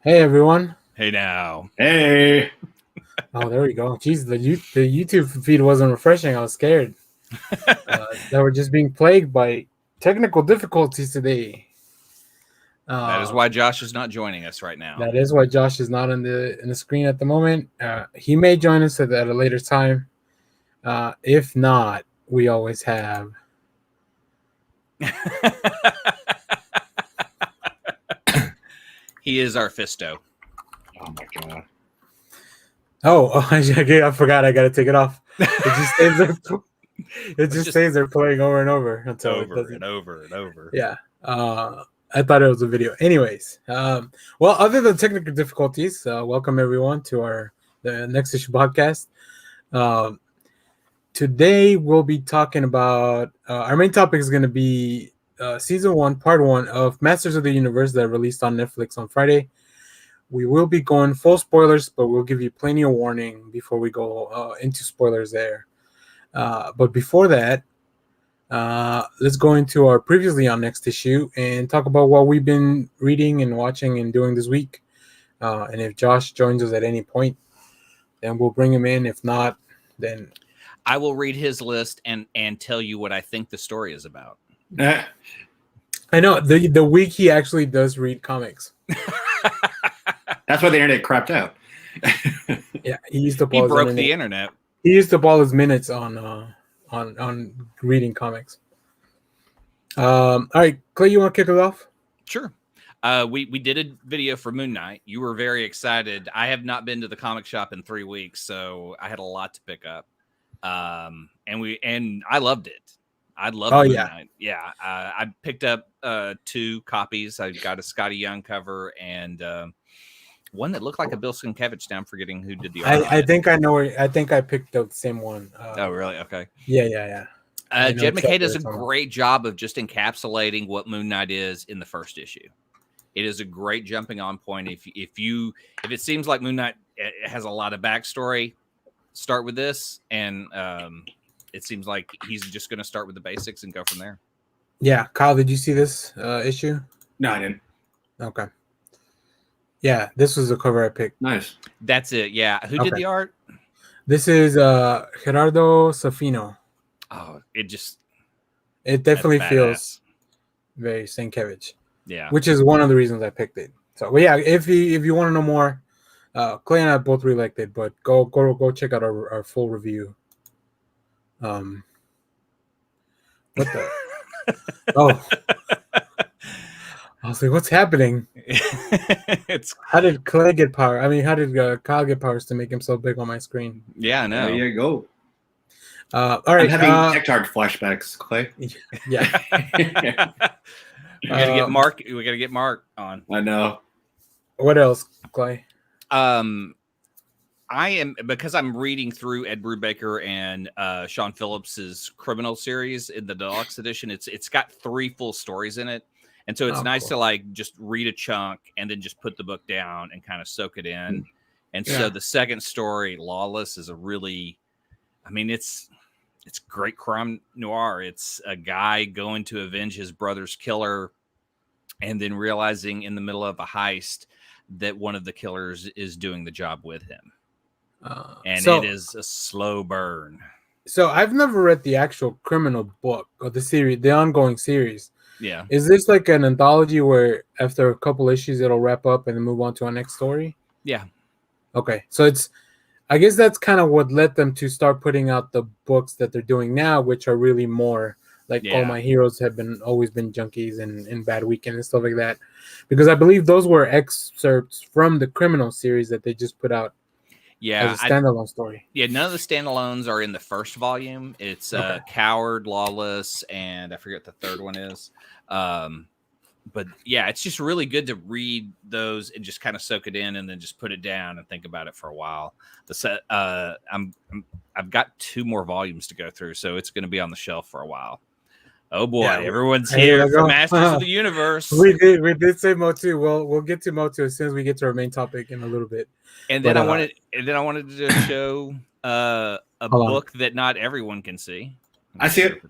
Hey everyone! Hey now. Hey. Oh, there we go. Jeez, the YouTube feed wasn't refreshing. I was scared that we're just being plagued by technical difficulties today. That is why Josh is not joining us right now. That is why Josh is not in the screen at the moment. He may join us at a later time. If not, we always have. He is our Fisto. Oh my god. Oh, I forgot. I got to take it off. It just stays there. It just stays there playing over and over until over it doesn't. and over and over. Yeah. I thought it was a video. Anyways, well, other than technical difficulties, welcome everyone to the Next Issue podcast. Today we'll be talking about our main topic is going to be season 1, part 1 of Masters of the Universe that released on Netflix on Friday. We will be going full spoilers, but we'll give you plenty of warning before we go into spoilers there. But before that, let's go into our previously on Next Issue and talk about what we've been reading and watching and doing this week. And if Josh joins us at any point, then we'll bring him in. If not, then I will read his list and tell you what I think the story is about. I know the week he actually does read comics. That's why the internet crapped out. Yeah, he broke the internet. He used up all his minutes on reading comics. All right, Clay, you want to kick it off? Sure. We did a video for Moon Knight. You were very excited. I have not been to the comic shop in 3 weeks, so I had a lot to pick up. And I loved it. I loved Moon Knight. Yeah. I picked up 2 copies. I got a Scotty Young cover and one that looked like a Bill Sienkiewicz. Now I'm forgetting who did the art. I think I know. I think I picked up the same one. Oh, really? Okay. Yeah. Jed McKay does a great job of just encapsulating what Moon Knight is in the first issue. It is a great jumping on point. If it seems like Moon Knight has a lot of backstory, start with this, and it seems like he's just going to start with the basics and go from there. Yeah, Kyle, did you see this issue? No, I didn't. Okay. Yeah, this was the cover I picked. Nice. That's it. Yeah. Who did the art? This is Gerardo Safino. Oh, it definitely feels very Sienkiewicz. Yeah. Which is one of the reasons I picked it. So, but yeah, if you want to know more, Clay and I both really liked it, but go check out our full review. What the? Oh. I was like, what's happening? How did Clay get power? I mean, how did Kyle get powers to make himself big on my screen? Yeah, I know. There you go. All right. I'm having TikTok flashbacks, Clay. Yeah. We gotta get Mark on. I know. What else, Clay? Because I'm reading through Ed Brubaker and Sean Phillips's Criminal series in the deluxe edition. It's got 3 full stories in it. And so it's nice to like just read a chunk and then just put the book down and kind of soak it in. And so the second story, Lawless, is it's great crime noir. It's a guy going to avenge his brother's killer and then realizing in the middle of a heist that one of the killers is doing the job with him. It is a slow burn. So I've never read the actual Criminal book or the series, the ongoing series. Yeah. Is this like an anthology where after a couple issues it'll wrap up and then move on to our next story? Yeah. Okay. So I guess that's kind of what led them to start putting out the books that they're doing now, which are really more like All My Heroes have always been junkies and Bad Weekend and stuff like that. Because I believe those were excerpts from the Criminal series that they just put out. Yeah, as a standalone story. Yeah, none of the standalones are in the first volume. It's Coward, Lawless, and I forget what the third one is. But yeah, it's just really good to read those and just kind of soak it in, and then just put it down and think about it for a while. I've got 2 more volumes to go through, so it's going to be on the shelf for a while. Oh boy, everyone's here for Masters of the Universe. We did say Motu. We'll get to Motu as soon as we get to our main topic in a little bit. And then I wanted to show a book that not everyone can see. I see it.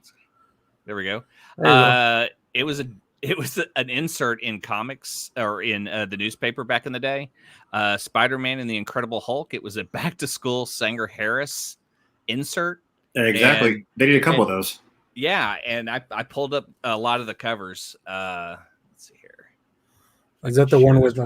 There we go. It It was an insert in comics or in the newspaper back in the day. SpiderMan and the Incredible Hulk. It was a back to school Sanger Harris insert. Exactly. And, they did a couple of those. Yeah, and I pulled up a lot of the covers. Let's see here. Is that the one with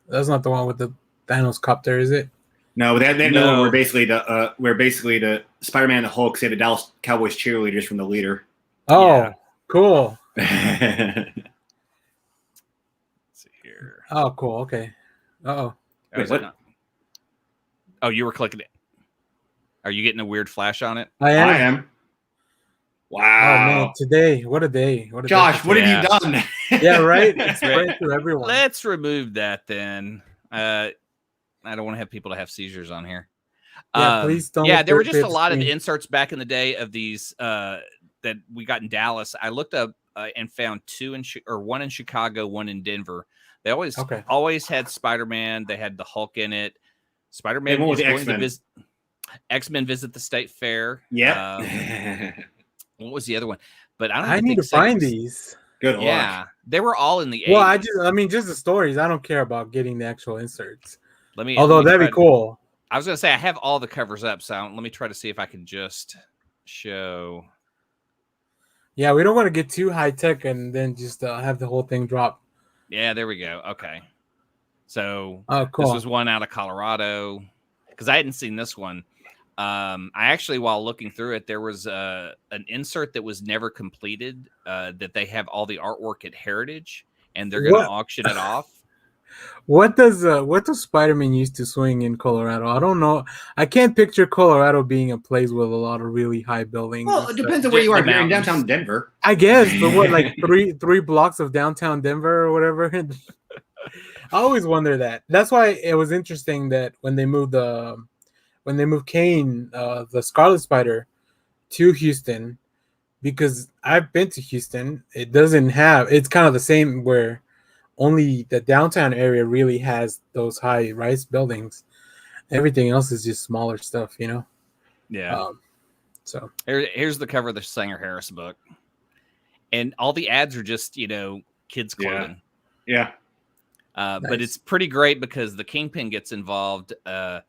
that's not the one with the Thanos copter, is it? No, they had no. Where basically the Spider-Man and the Hulk say the Dallas Cowboys cheerleaders from the leader. Oh, yeah. Cool. Let's see here. Oh, cool. Okay. Wait, what? Oh, you were clicking it. Are you getting a weird flash on it? I am. Wow. Oh man, today, what a day. Josh, what have you done? Yeah, right? It's spread through everyone. Let's remove that then. I don't want to have people to have seizures on here. Yeah, please don't. Yeah, there were just a lot of inserts back in the day of these that we got in Dallas. I looked up and found one in Chicago, one in Denver. They always had Spider-Man. They had the Hulk in it. Spider-Man was going to visit X-Men visit the state fair. Yeah. What was the other one? But I need to find these. Good luck. Yeah, they were all in the 80s. Well, just the stories. I don't care about getting the actual inserts. Although that'd be cool. I was going to say I have all the covers up, so let me try to see if I can just show. Yeah, we don't want to get too high tech and then just have the whole thing drop. Yeah, there we go. Okay. So cool. This was one out of Colorado because I hadn't seen this one. I actually, while looking through it, there was an insert that was never completed that they have all the artwork at Heritage, and they're going to auction it off. What does Spider-Man used to swing in Colorado? I don't know. I can't picture Colorado being a place with a lot of really high buildings. Well, it depends on where you are. You're in downtown Denver, I guess. But what, like three blocks of downtown Denver or whatever? I always wonder that. That's why it was interesting that when they moved Kane, the Scarlet Spider, to Houston, because I've been to Houston. It's kind of the same where only the downtown area really has those high-rise buildings. Everything else is just smaller stuff, you know? Yeah. So here's the cover of the Sanger Harris book. And all the ads are just, kids' clothing. Yeah. Nice. But it's pretty great because the Kingpin gets involved. The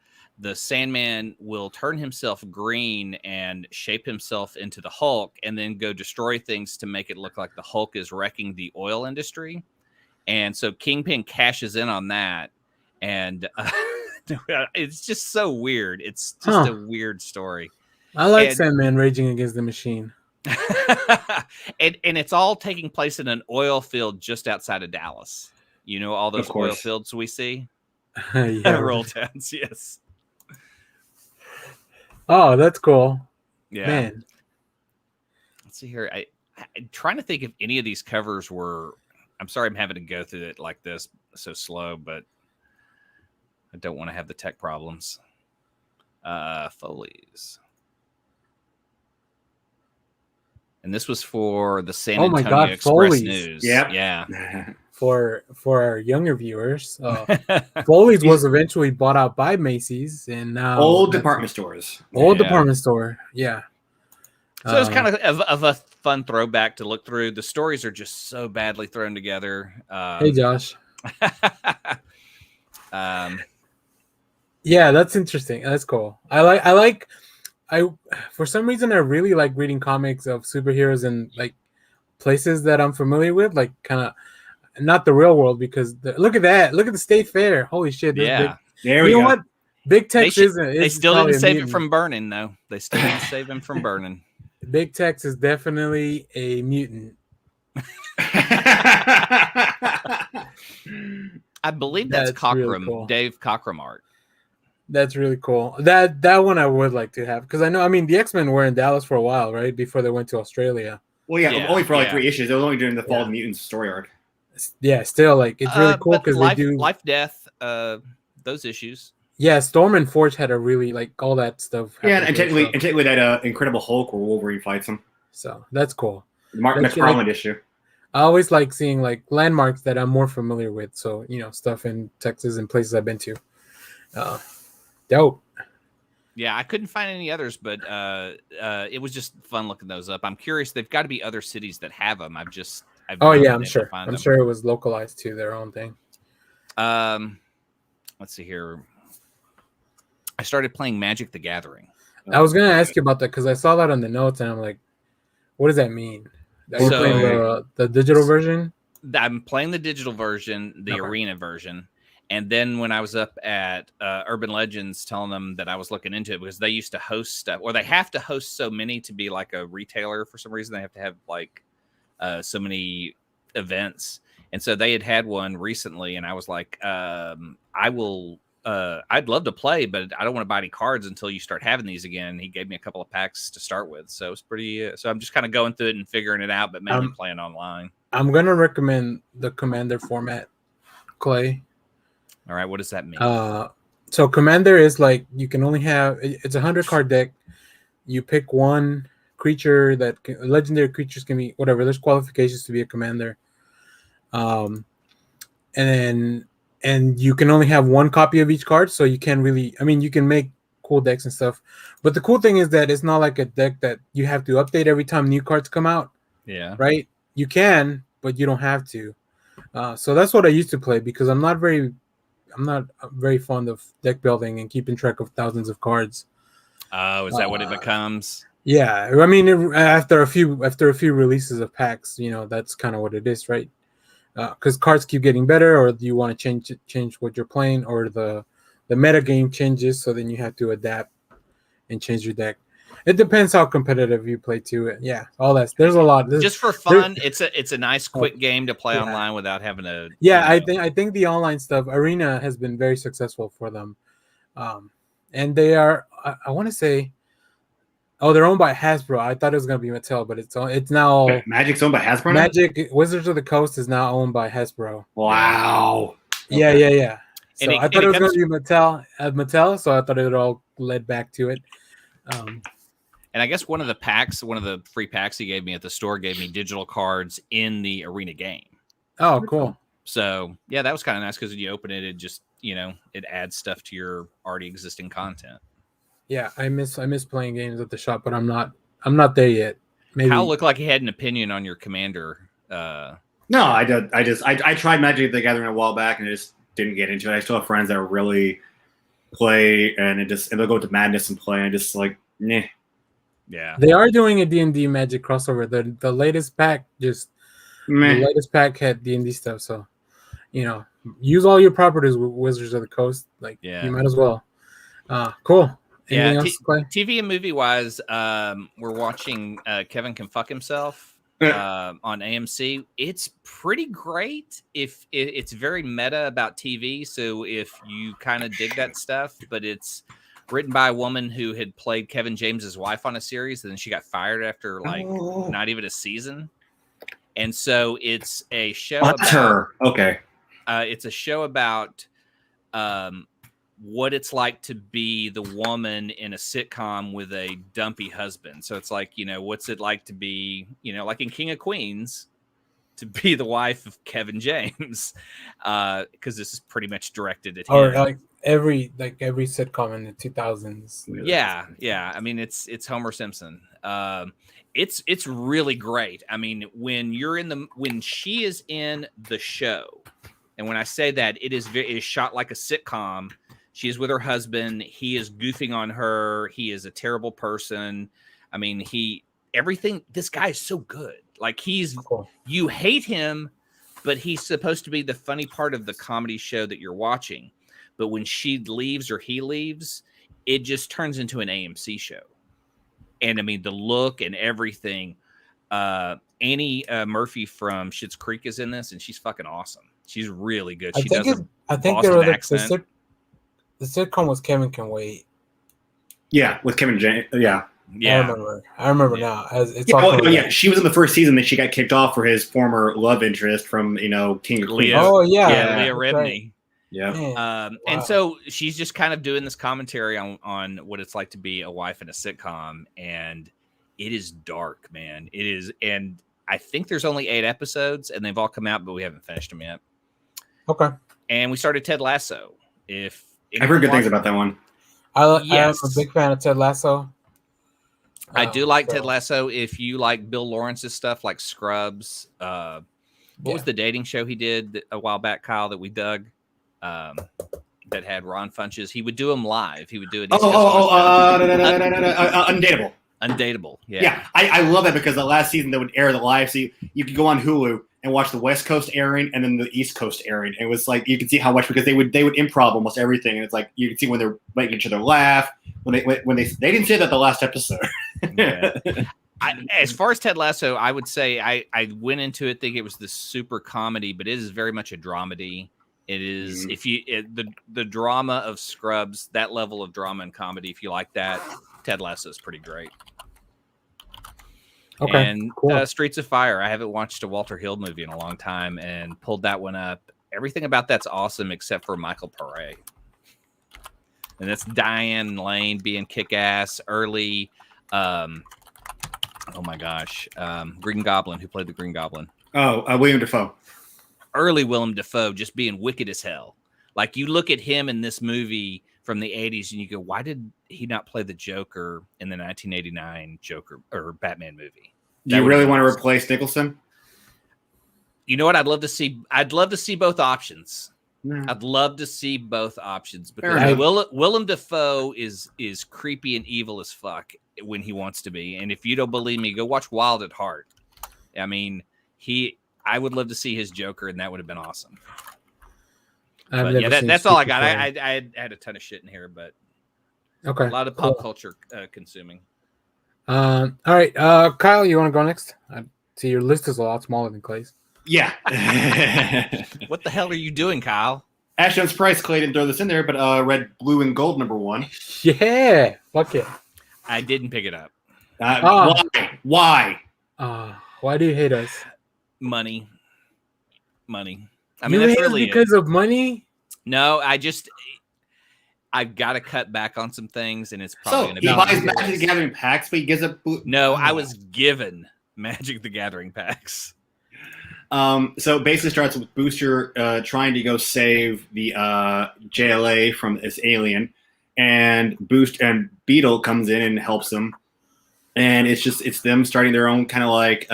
Sandman will turn himself green and shape himself into the Hulk and then go destroy things to make it look like the Hulk is wrecking the oil industry. And so Kingpin cashes in on that. And it's just so weird. It's just a weird story. I like Sandman raging against the machine. and it's all taking place in an oil field just outside of Dallas. You know, all those oil fields we see? Yeah. Roll towns, yes. Oh, that's cool. Yeah. Man. Let's see here. I'm trying to think if any of these covers were... I'm sorry I'm having to go through it like this so slow, but I don't want to have the tech problems. Foley's. And this was for the San Antonio Express Foley's. News. Yep. Yeah. For our younger viewers, Foley's was eventually bought out by Macy's, and now old department stores. Department store, yeah. So it's kind of a fun throwback to look through. The stories are just so badly thrown together. Hey, Josh. Yeah, that's interesting. That's cool. I for some reason I really like reading comics of superheroes in like places that I'm familiar with, like kind of not the real world, because look at that. Look at the state fair. Holy shit. Yeah. There we go. You know what? Big Tex isn't. They still didn't save it from burning, though. They still didn't save him from burning. Big Tex is definitely a mutant. I believe that's Cockrum, really cool. Dave Cockrum art. That's really cool. That one I would like to have, because I mean, the X-Men were in Dallas for a while, right? Before they went to Australia. Well, yeah, only for like 3 issues. It was only during the Fall of the Mutants story arc. Yeah, still, like, it's really cool because they do... Life, Death, those issues. Yeah, Storm and Forge had a really, like, all that stuff. Yeah, and technically that Incredible Hulk where Wolverine fights him. So, that's cool. The Mark McFarlane issue. I always like seeing, like, landmarks that I'm more familiar with. So, stuff in Texas and places I've been to. Dope. Yeah, I couldn't find any others, but it was just fun looking those up. I'm curious. They've got to be other cities that have them. I'm sure. I'm sure it was localized to their own thing. Let's see here. I started playing Magic the Gathering. I was gonna ask you about that because I saw that on the notes and I'm like, what does that mean? Are you playing the digital version? I'm playing the digital version, the arena version. And then when I was up at Urban Legends telling them that I was looking into it, because they used to host stuff, or they have to host so many to be like a retailer for some reason. They have to have like so many events. And so they had one recently, and I was like, I'd love to play, but I don't want to buy any cards until you start having these again. And he gave me a couple of packs to start with. So it's pretty, so I'm just kind of going through it and figuring it out, but mainly playing online. I'm going to recommend the Commander format, Clay. All right. What does that mean? So Commander is like, you can only have, it's a 100 card deck. You pick one creature legendary creatures can be whatever. There's qualifications to be a commander. And you can only have one copy of each card. So you can't really, you can make cool decks and stuff. But the cool thing is that it's not like a deck that you have to update every time new cards come out. Yeah. Right? You can, but you don't have to. So that's what I used to play because I'm not very fond of deck building and keeping track of thousands of cards. Oh, is that what it becomes? Yeah, after a few releases of packs, that's kind of what it is, right? Because cards keep getting better, or you want to change what you're playing, or the meta game changes, so then you have to adapt and change your deck. It depends how competitive you play too. Yeah, all that. There's a lot. Just for fun, it's a nice quick game to play online without having to. Yeah, I think the online stuff, Arena has been very successful for them, and they are. I want to say, they're owned by Hasbro. I thought it was gonna be Mattel, but it's now. Magic's owned by Hasbro. Magic Wizards of the Coast is now owned by Hasbro. Wow. Yeah. So I thought it was gonna be Mattel, so I thought it all led back to it. And I guess one of the free packs he gave me at the store gave me digital cards in the arena game. Oh, cool. So yeah, that was kind of nice because when you open it, it just it adds stuff to your already existing content. Yeah, I miss playing games at the shop, but I'm not there yet. Maybe. Hal looked like he had an opinion on your Commander. No, I did. I tried Magic the Gathering a while back and I just didn't get into it. I still have friends that really play and they'll go to Madness and play and just like, nah. Yeah, they are doing a D&D Magic crossover. The latest pack had D&D stuff. So, use all your properties with Wizards of the Coast. Like, you might as well. Cool. Anything else to play? TV and movie wise, we're watching Kevin Can Fuck Himself on AMC. It's pretty great. If it's very meta about TV, so if you kind of dig that stuff, but it's written by a woman who had played Kevin James's wife on a series, and then she got fired after not even a season. And so it's a show it's a show about what it's like to be the woman in a sitcom with a dumpy husband. So it's like, what's it like to be, like in King of Queens, to be the wife of Kevin James, because this is pretty much directed at him. Or like every sitcom in the 2000s. Yeah. It's Homer Simpson. It's really great. I mean, when she is in the show, and when I say that, it is shot like a sitcom. She is with her husband. He is goofing on her. He is a terrible person. I mean, this guy is so good. Like you hate him, but he's supposed to be the funny part of the comedy show that you're watching. But when she leaves or he leaves, it just turns into an AMC show. And I mean, the look and everything. Annie Murphy from Schitt's Creek is in this, and she's fucking awesome. She's really good. She does a Boston accent. The sitcom was Kevin Can Wait. Yeah, with Kevin James. Yeah. I remember now. She was in the first season that she got kicked off for his former love interest from King of Queens. Leah Remini. Right. Yeah. And so she's just kind of doing this commentary on what it's like to be a wife in a sitcom, and it is dark, man. It is, and I think there's only 8 episodes, and they've all come out, but we haven't finished them yet. Okay. And we started Ted Lasso. I've heard good things about that one. I'm a big fan of Ted Lasso. I do like Ted Lasso. If you like Bill Lawrence's stuff, like Scrubs, What was the dating show he did a while back, Kyle, that we dug? That had Ron Funches. He would do them live. He would do it. Undateable. Undateable. Yeah. Yeah. I love that because the last season they would air the live. So you could go on Hulu and watch the West Coast airing and then the East Coast airing. It was like you could see how much because they would improv almost everything. And it's like you could see when they're making each other laugh. When they didn't say that the last episode. Yeah. As far as Ted Lasso, I would say I went into it thinking it was this super comedy, but it is very much a dramedy. It is the drama of Scrubs, that level of drama and comedy. If you like that, Ted Lasso is pretty great. Okay, and cool. Streets of Fire. I haven't watched a Walter Hill movie in a long time, and pulled that one up. Everything about that's awesome except for Michael Paré, and that's Diane Lane being kick-ass early. Oh my gosh, Green Goblin, who played the Green Goblin? William Dafoe. Early Willem Dafoe just being wicked as hell. Like you look at him in this movie from the 80s and you go, why did he not play the Joker in the 1989 Joker or Batman movie? Do you really want to replace Nicholson? You know what? I'd love to see both options. No. I'd love to see both options because Willem Dafoe is creepy and evil as fuck when he wants to be. And if you don't believe me, go watch Wild at Heart. I mean, I would love to see his Joker, and that would have been awesome. But yeah, that's all I got. I had a ton of shit in here, but okay, a lot of pop culture consuming. All right, Kyle, you want to go next? I see your list is a lot smaller than Clay's. Yeah. What the hell are you doing, Kyle? Actually, I'm surprised Clay didn't throw this in there, but read Blue and Gold #1. Yeah, fuck it. I didn't pick it up. Why? Why do you hate us? Money. I mean, you that's hate really because of money. No, I've got to cut back on some things, and it's probably going to be. He buys Magic the Gathering packs, but he gives up. No, I was given Magic the Gathering packs. So basically starts with Booster trying to go save the JLA from this alien, and Beetle comes in and helps them, and it's them starting their own kind of like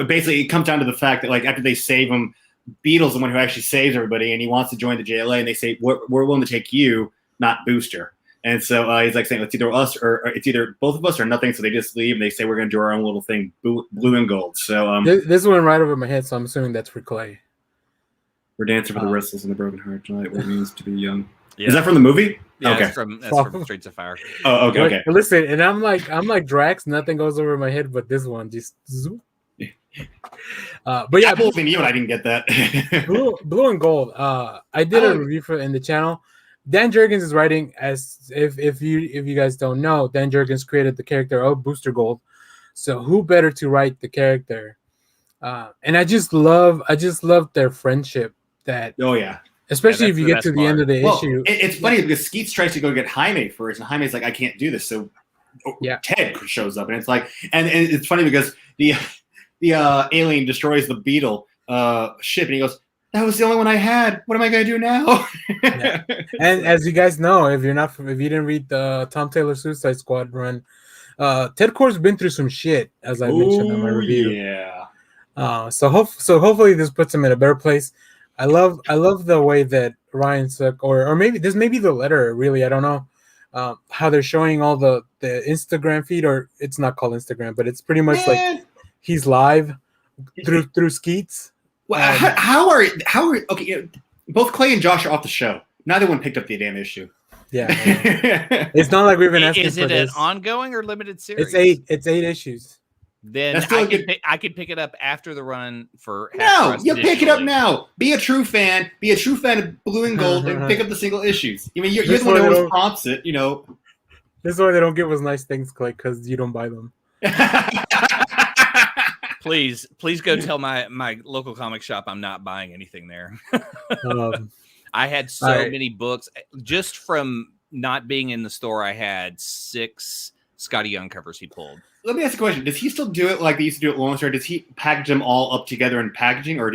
basically it comes down to the fact that like after they save him, Beetle's the one who actually saves everybody, and he wants to join the JLA, and they say we're willing to take you, not Booster. And so he's like saying it's either us or it's either both of us or nothing. So they just leave and they say we're going to do our own little thing, Blue and Gold. So this went right over my head, so I'm assuming that's for Clay. We're dancing for the restless and the broken heart, tonight. What it means to be young. Yeah. Is that from the movie? Yeah, okay. That's from Streets of Fire. Oh, okay. Listen, and I'm like Drax. Nothing goes over my head, but this one just zoom. But yeah, I believe in you, and I didn't get that. Blue and Gold. I did a review for in the channel. Dan Jurgens is writing as if you guys don't know, Dan Jurgens created the character of Booster Gold. So who better to write the character? And I just love their friendship. That especially if you get to the end of the issue. It's funny because Skeets tries to go get Jaime first, and Jaime's like, I can't do this. So Ted shows up, and it's like, and it's funny because the alien destroys the Beetle ship, and he goes, that was the only one I had. What am I going to do now? Yeah. And as you guys know, if you didn't read the Tom Taylor Suicide Squad run, Ted Kord's been through some shit, as I mentioned in my review. Yeah. So hopefully this puts him in a better place. I love the way that Ryan Suck, or maybe this may be the letter. Really, I don't know how they're showing all the Instagram feed, or it's not called Instagram, but it's pretty much like he's live through Skeets. Well, how are okay? Both Clay and Josh are off the show. Neither one picked up the damn issue. Yeah, it's not like we've been asking. Is it an ongoing or limited series? It's 8 issues. Then I could pick it up after the run for. No, you pick it up now. Be a true fan. Be a true fan of Blue and Gold, and pick up the single issues. I mean, you're the one who always prompts it. You know. This is why they don't give us nice things, Clay, because you don't buy them. Please go tell my local comic shop I'm not buying anything there. I had so many books just from not being in the store. I had 6 Scotty Young covers he pulled. Let me ask a question: does he still do it like they used to do at Lone Star? Does he package them all up together in packaging, or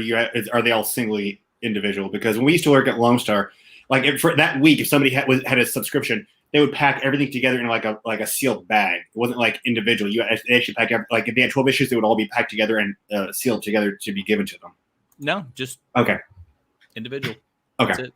are they all singly individual? Because when we used to work at Lone Star, like for that week, if somebody had a subscription, they would pack everything together in like a sealed bag. It wasn't like individual. They actually packed like if they had 12 issues, they would all be packed together and sealed together to be given to them. No, just individual. Okay. That's it.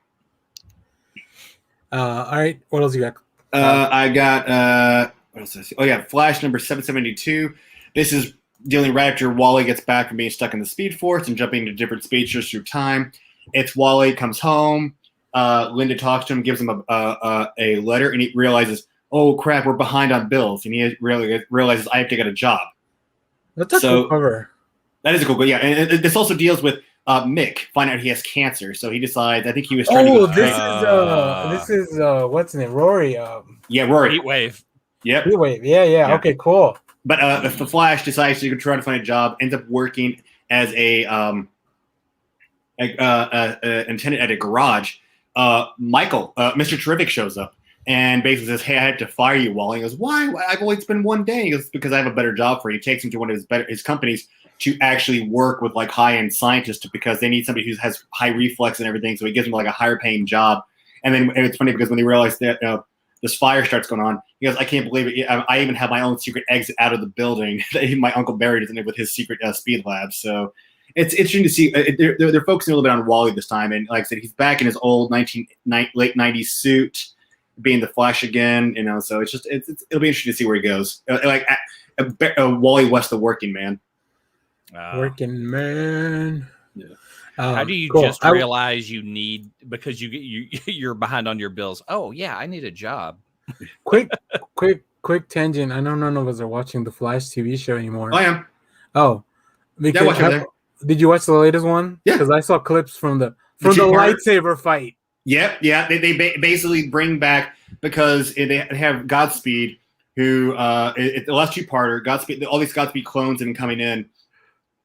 All right. What else you got? I got what else did I see? Oh yeah, Flash number 772. This is dealing right after Wally gets back from being stuck in the Speed Force and jumping to different speedsters through time. It's Wally comes home. Linda talks to him, gives him a letter, and he realizes, oh crap, we're behind on bills, and he realizes I have to get a job. That's a cool cover. That is a cool cover. Yeah, and this also deals with Mick find out he has cancer, so he decides. I think he was trying to. This is what's his name? Rory. Yeah, Rory. Heatwave. Yep. Heatwave. Yeah. Okay, cool. But if the Flash decides to try to find a job, ends up working as a attendant at a garage. Michael, Mr. Terrific shows up and basically says, "Hey, I had to fire you, Wally." He goes, "Why? I've only been one day." He goes, "Because I have a better job for you." He takes him to one of his companies to actually work with like high-end scientists because they need somebody who has high reflex and everything. So he gives him like a higher paying job. And then it's funny because when they realize that this fire starts going on, he goes, "I can't believe it. I even have my own secret exit out of the building that my Uncle Barry doesn't with his secret speed lab." So it's interesting to see. They're focusing a little bit on Wally this time. And like I said, he's back in his old late 90s suit, being the Flash again. So it'll be interesting to see where he goes. Wally West, the working man. Working man. Yeah. How do you just realize you need because you're behind on your bills? Oh yeah, I need a job. Quick tangent. I know none of us are watching the Flash TV show anymore. I am. Oh, because did you watch the latest one? Yeah, because I saw clips from the lightsaber fight. Yep, yeah. They basically bring back because they have Godspeed, who the last two-parter. Godspeed, all these Godspeed clones have been coming in.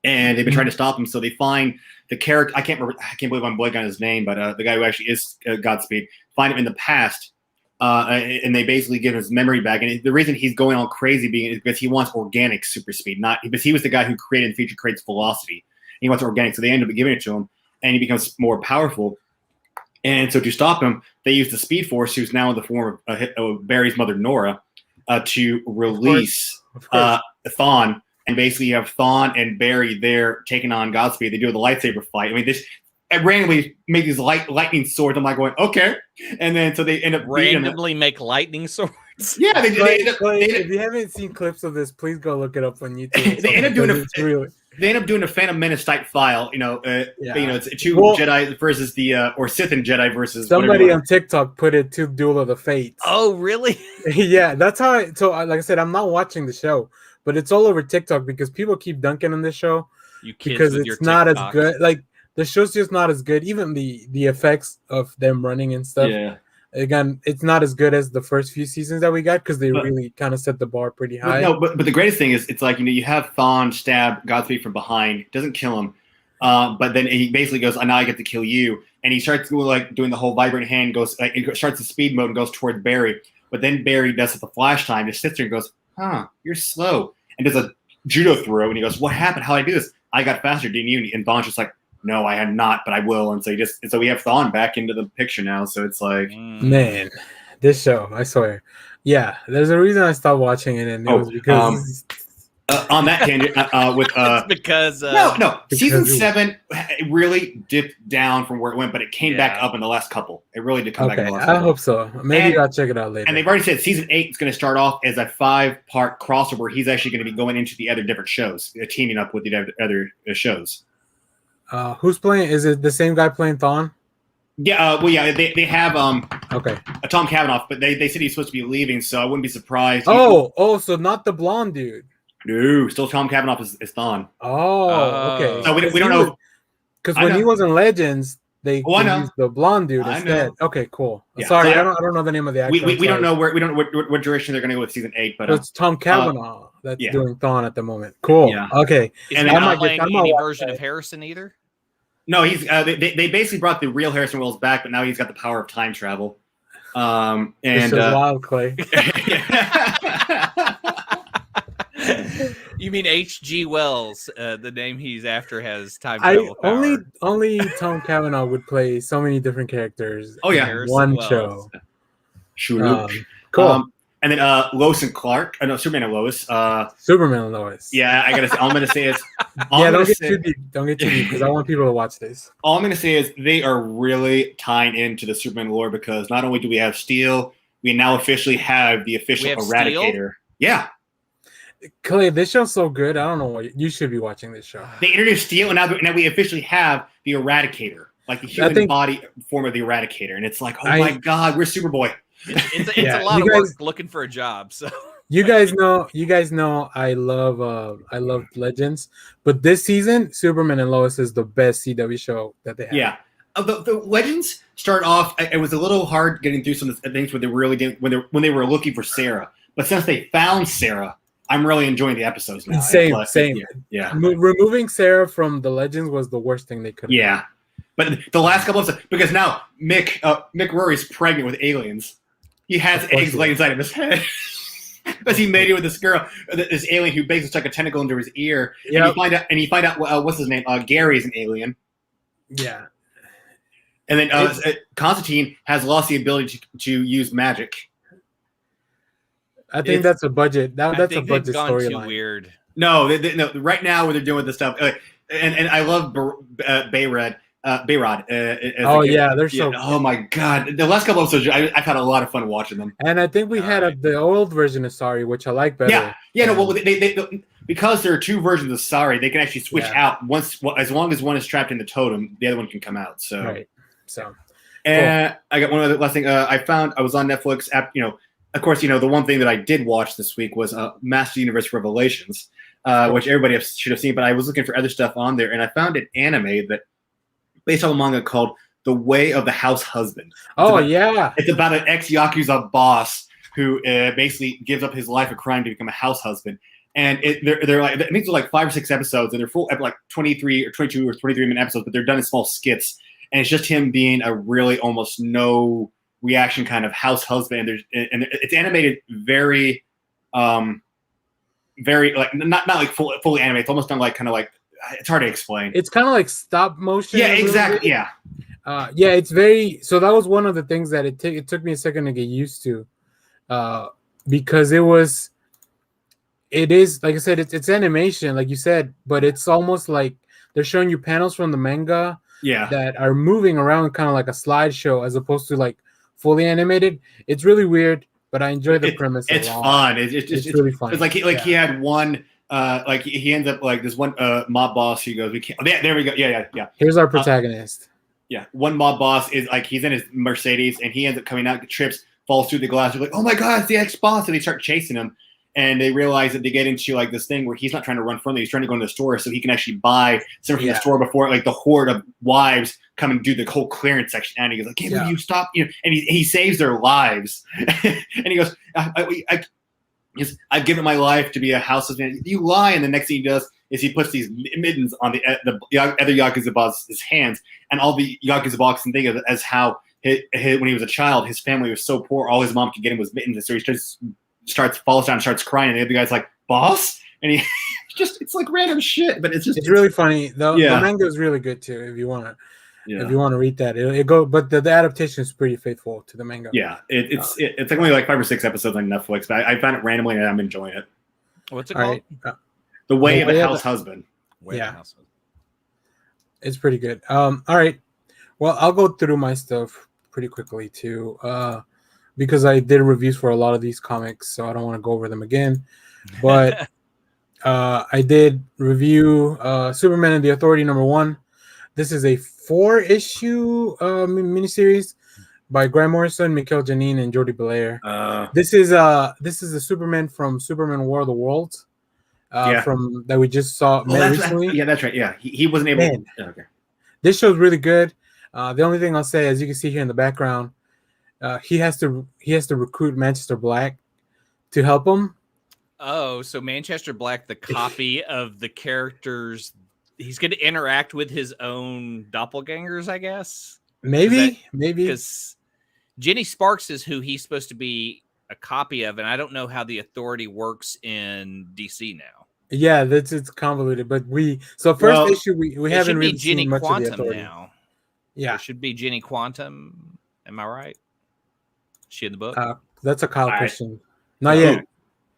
And they've been trying to stop him, so they find the character. I can't believe I'm blanking on his name, but the guy who actually is Godspeed. Find him in the past, and they basically give his memory back. And the reason he's going all crazy is because he wants organic super speed, not because he was the guy who created Future creates velocity. He wants organic, so they end up giving it to him, and he becomes more powerful. And so to stop him, they use the Speed Force, who's now in the form of Barry's mother Nora, to release Thawne. And basically, you have Thawne and Barry there taking on Godspeed. They do the lightsaber fight. I mean, I randomly make these lightning swords. I'm like going, okay. And then so they end up randomly make lightning swords. Yeah, they if you haven't seen clips of this, please go look it up on YouTube. They end up doing a Phantom Menace type file. It's two Jedi versus or Sith and Jedi versus somebody on TikTok put it to Duel of the Fates. Oh, really? Yeah, that's how. Like I said, I'm not watching the show. But it's all over TikTok because people keep dunking on this show because it's not as good. Like the show's just not as good. Even the effects of them running and stuff. Yeah. Again, it's not as good as the first few seasons that we got because they really kind of set the bar pretty high. But the greatest thing is it's like you have Thawne stab Godspeed from behind, doesn't kill him, but then he basically goes, "Now I get to kill you," and he starts doing the whole vibrant hand, starts the speed mode and goes toward Barry. But then Barry does it the Flash time, just sits there and goes, "You're slow." And does a judo throw, and he goes, "What happened? How did I do this? I got faster, didn't you?" And Thawne's just like, "No, I had not, but I will." And so we have Thawne back into the picture now. So it's like, man, this show, I swear, yeah. There's a reason I stopped watching it, and it was because on that tangent with because season 7 it really dipped down from where it went, but it came back up in the last couple. It really did come back in the last couple. I hope so. Maybe I'll check it out later. And they've already said season 8 is going to start off as a 5-part crossover where he's actually going to be going into the other different shows, teaming up with the other shows. Who's playing? Is it the same guy playing Thawne? Yeah, they have a Tom Cavanaugh, but they said he's supposed to be leaving, so I wouldn't be surprised. So not the blonde dude. No, still Tom Cavanaugh is Thawne. Oh, okay. So we don't know. Because when he was in Legends, they used the blonde dude instead. Okay, cool. Yeah, sorry, I don't know the name of the actor. We don't know what direction they're going to go with season 8, but it's Tom Cavanaugh that's doing Thawne at the moment. Cool. Yeah. Okay. And they're not playing any version of Harrison either. No, he's they basically brought the real Harrison Wells back, but now he's got the power of time travel. And this is wild, Clay. You mean H.G. Wells? The name he's after has time travel power. Only Tom Cavanaugh would play so many different characters. Oh yeah, in one show. Cool. And then Lois and Clark. No, Superman and Lois. Superman and Lois. Yeah, I gotta say. All I'm gonna say is. Don't get too deep. Don't get too deep because I want people to watch this. All I'm gonna say is they are really tying into the Superman lore because not only do we have Steel, we now officially have the official Eradicator. Steel? Yeah. Clay, this show's so good. I don't know what you should be watching this show. They introduced Steel, and now we officially have the Eradicator, like the human body form of the Eradicator, and it's like, my God, we're Superboy. It's a lot of work looking for a job. So you guys know, I love Legends, but this season, Superman and Lois is the best CW show that they have. Yeah, the Legends start off. It was a little hard getting through some of the things when they really didn't when they were looking for Sarah, but since they found Sarah. I'm really enjoying the episodes now. Same. Yeah. Removing Sarah from the Legends was the worst thing they could have done. But the last couple of episodes, because now Mick Rory's pregnant with aliens. He has eggs laying inside of his head. Because he made it with this girl, this alien who basically stuck a tentacle into his ear. Yep. And you find out what's his name? Gary's an alien. Yeah. And then Constantine has lost the ability to use magic. I think that's a budget. That's a budget storyline. Weird. No, no. Right now, what they're doing with this stuff, and I love Bayrod. They're so. Oh my God, the last couple episodes, I've had a lot of fun watching them. And I think we had the old version of Sorry, which I like better. Yeah. No, well, they because there are two versions of Sorry, they can actually switch out as long as one is trapped in the totem, the other one can come out. So right. So. And cool. I got one other last thing. I was on Netflix app. Of course, the one thing that I did watch this week was Master Universe Revelations, which everybody should have seen. But I was looking for other stuff on there, and I found an anime that based on a manga called The Way of the House Husband. It's about an ex-Yakuza boss who basically gives up his life of crime to become a house husband. And they're like, I think they're like 5 or 6 episodes, and they're full like 23 or 22 or 23-minute episodes, but they're done in small skits. And it's just him being a really almost no reaction kind of house husband, and it's animated very like not like fully animated. It's almost done like kind of like it's hard to explain. It's kind of like stop motion. Yeah, exactly. Yeah. It's very. So that was one of the things that it took me a second to get used to, because it is like I said, it's animation like you said, but it's almost like they're showing you panels from the manga that are moving around kind of like a slideshow as opposed to like fully animated. It's really weird, but I enjoy the premise. It's fun. It's really fun. It's like he had one like he ends up like this one mob boss who goes, we can't. There we go. Yeah. Here's our protagonist. One mob boss is like he's in his Mercedes and he ends up coming out, trips, falls through the glass. They're like, oh my God, it's the ex-boss, and they start chasing him. And they realize that they get into like this thing where he's not trying to run from them. He's trying to go into the store so he can actually buy something from the store before like the horde of wives come and do the whole clearance section. And he goes like, "Hey, will you stop?" And he saves their lives. And he goes, "I've given my life to be a house husband." You lie. And the next thing he does is he puts these mittens on the other Yakuza boss's hands, and all the Yakuza boss can think of it as how when he was a child, his family was so poor, all his mom could get him was mittens, and so he falls down and starts crying, and the other guy's like, "Boss?" And he it's like random shit, but it's really funny. The manga is really good too. If you want to read that, but the adaptation is pretty faithful to the manga. Yeah, it's only like 5 or 6 episodes on Netflix, but I found it randomly and I'm enjoying it. What's it called? The Way of the House Husband. It's pretty good. All right, well, I'll go through my stuff pretty quickly too. Because I did reviews for a lot of these comics, so I don't want to go over them again. But I did review Superman and the Authority #1. This is a 4-issue miniseries by Grant Morrison, Mikhail Janin, and Jordi Belair. This is the Superman from Superman War of the Worlds from that we just saw recently. Yeah, that's right. Yeah, he wasn't able. Okay. This show's really good. The only thing I'll say, as you can see here in the background, he has to recruit Manchester Black to help him. Oh, so Manchester Black, the copy of the characters, he's going to interact with his own doppelgangers, I guess. Maybe because Jenny Sparks is who he's supposed to be a copy of, and I don't know how the Authority works in DC now. Yeah, it's convoluted, but first issue we haven't really Jenny seen much Quantum of the Authority now. Yeah, it should be Jenny Quantum. Am I right? Is she in the book? That's a Kyle I- question. Not Who? yet.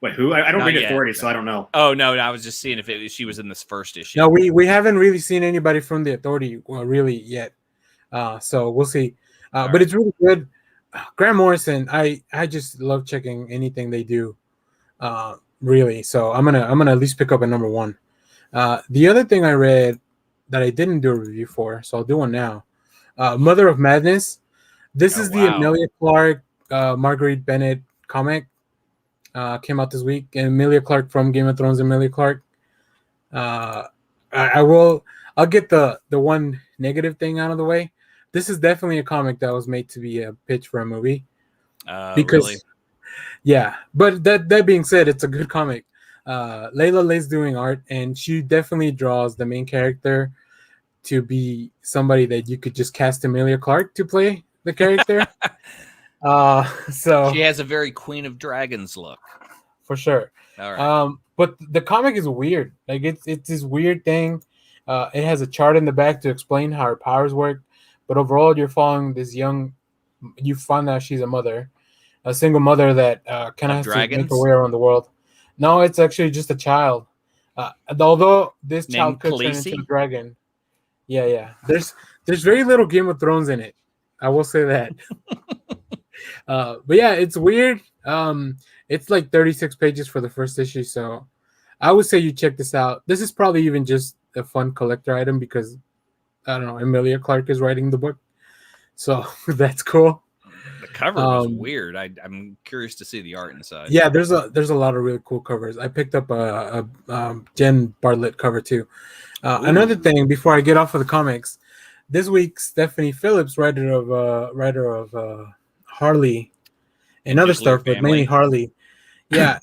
Wait, who? I don't Not read yet, Authority, so no. I don't know. Oh no, I was just seeing if she was in this first issue. No, we haven't really seen anybody from the Authority really yet. So we'll see. But it's really good. Grant Morrison, I just love checking anything they do. Really. So I'm gonna at least pick up a number 1. The other thing I read that I didn't do a review for, so I'll do one now. Mother of Madness. This is the Emilia Clarke, Marguerite Bennett comic. Came out this week, and Emilia Clarke from Game of Thrones. Emilia Clarke. I'll get the one negative thing out of the way. This is definitely a comic that was made to be a pitch for a movie. Because, really? Yeah, but that being said, it's a good comic. Layla Lay's doing art, and she definitely draws the main character to be somebody that you could just cast Emilia Clarke to play the character. So she has a very Queen of Dragons look. For sure. All right. But the comic is weird. Like it's this weird thing. It has a chart in the back to explain how her powers work. But overall, you're following this young. You find out she's a single mother that kind of has to make her way around the world. No, it's actually just a child. Although this child could turn into a dragon. Yeah. There's very little Game of Thrones in it. I will say that. But yeah, it's weird. It's like 36 pages for the first issue, so I would say you check this out. This is probably even just a fun collector item because I don't know, Emilia Clarke is writing the book, so that's cool. The cover was weird. I'm curious to see the art inside. Yeah, there's a lot of really cool covers. I picked up a Jen Bartlett cover too. Another thing before I get off of the comics, this week Stephanie Phillips, writer of Harley and other stuff, but mainly Harley. Yeah,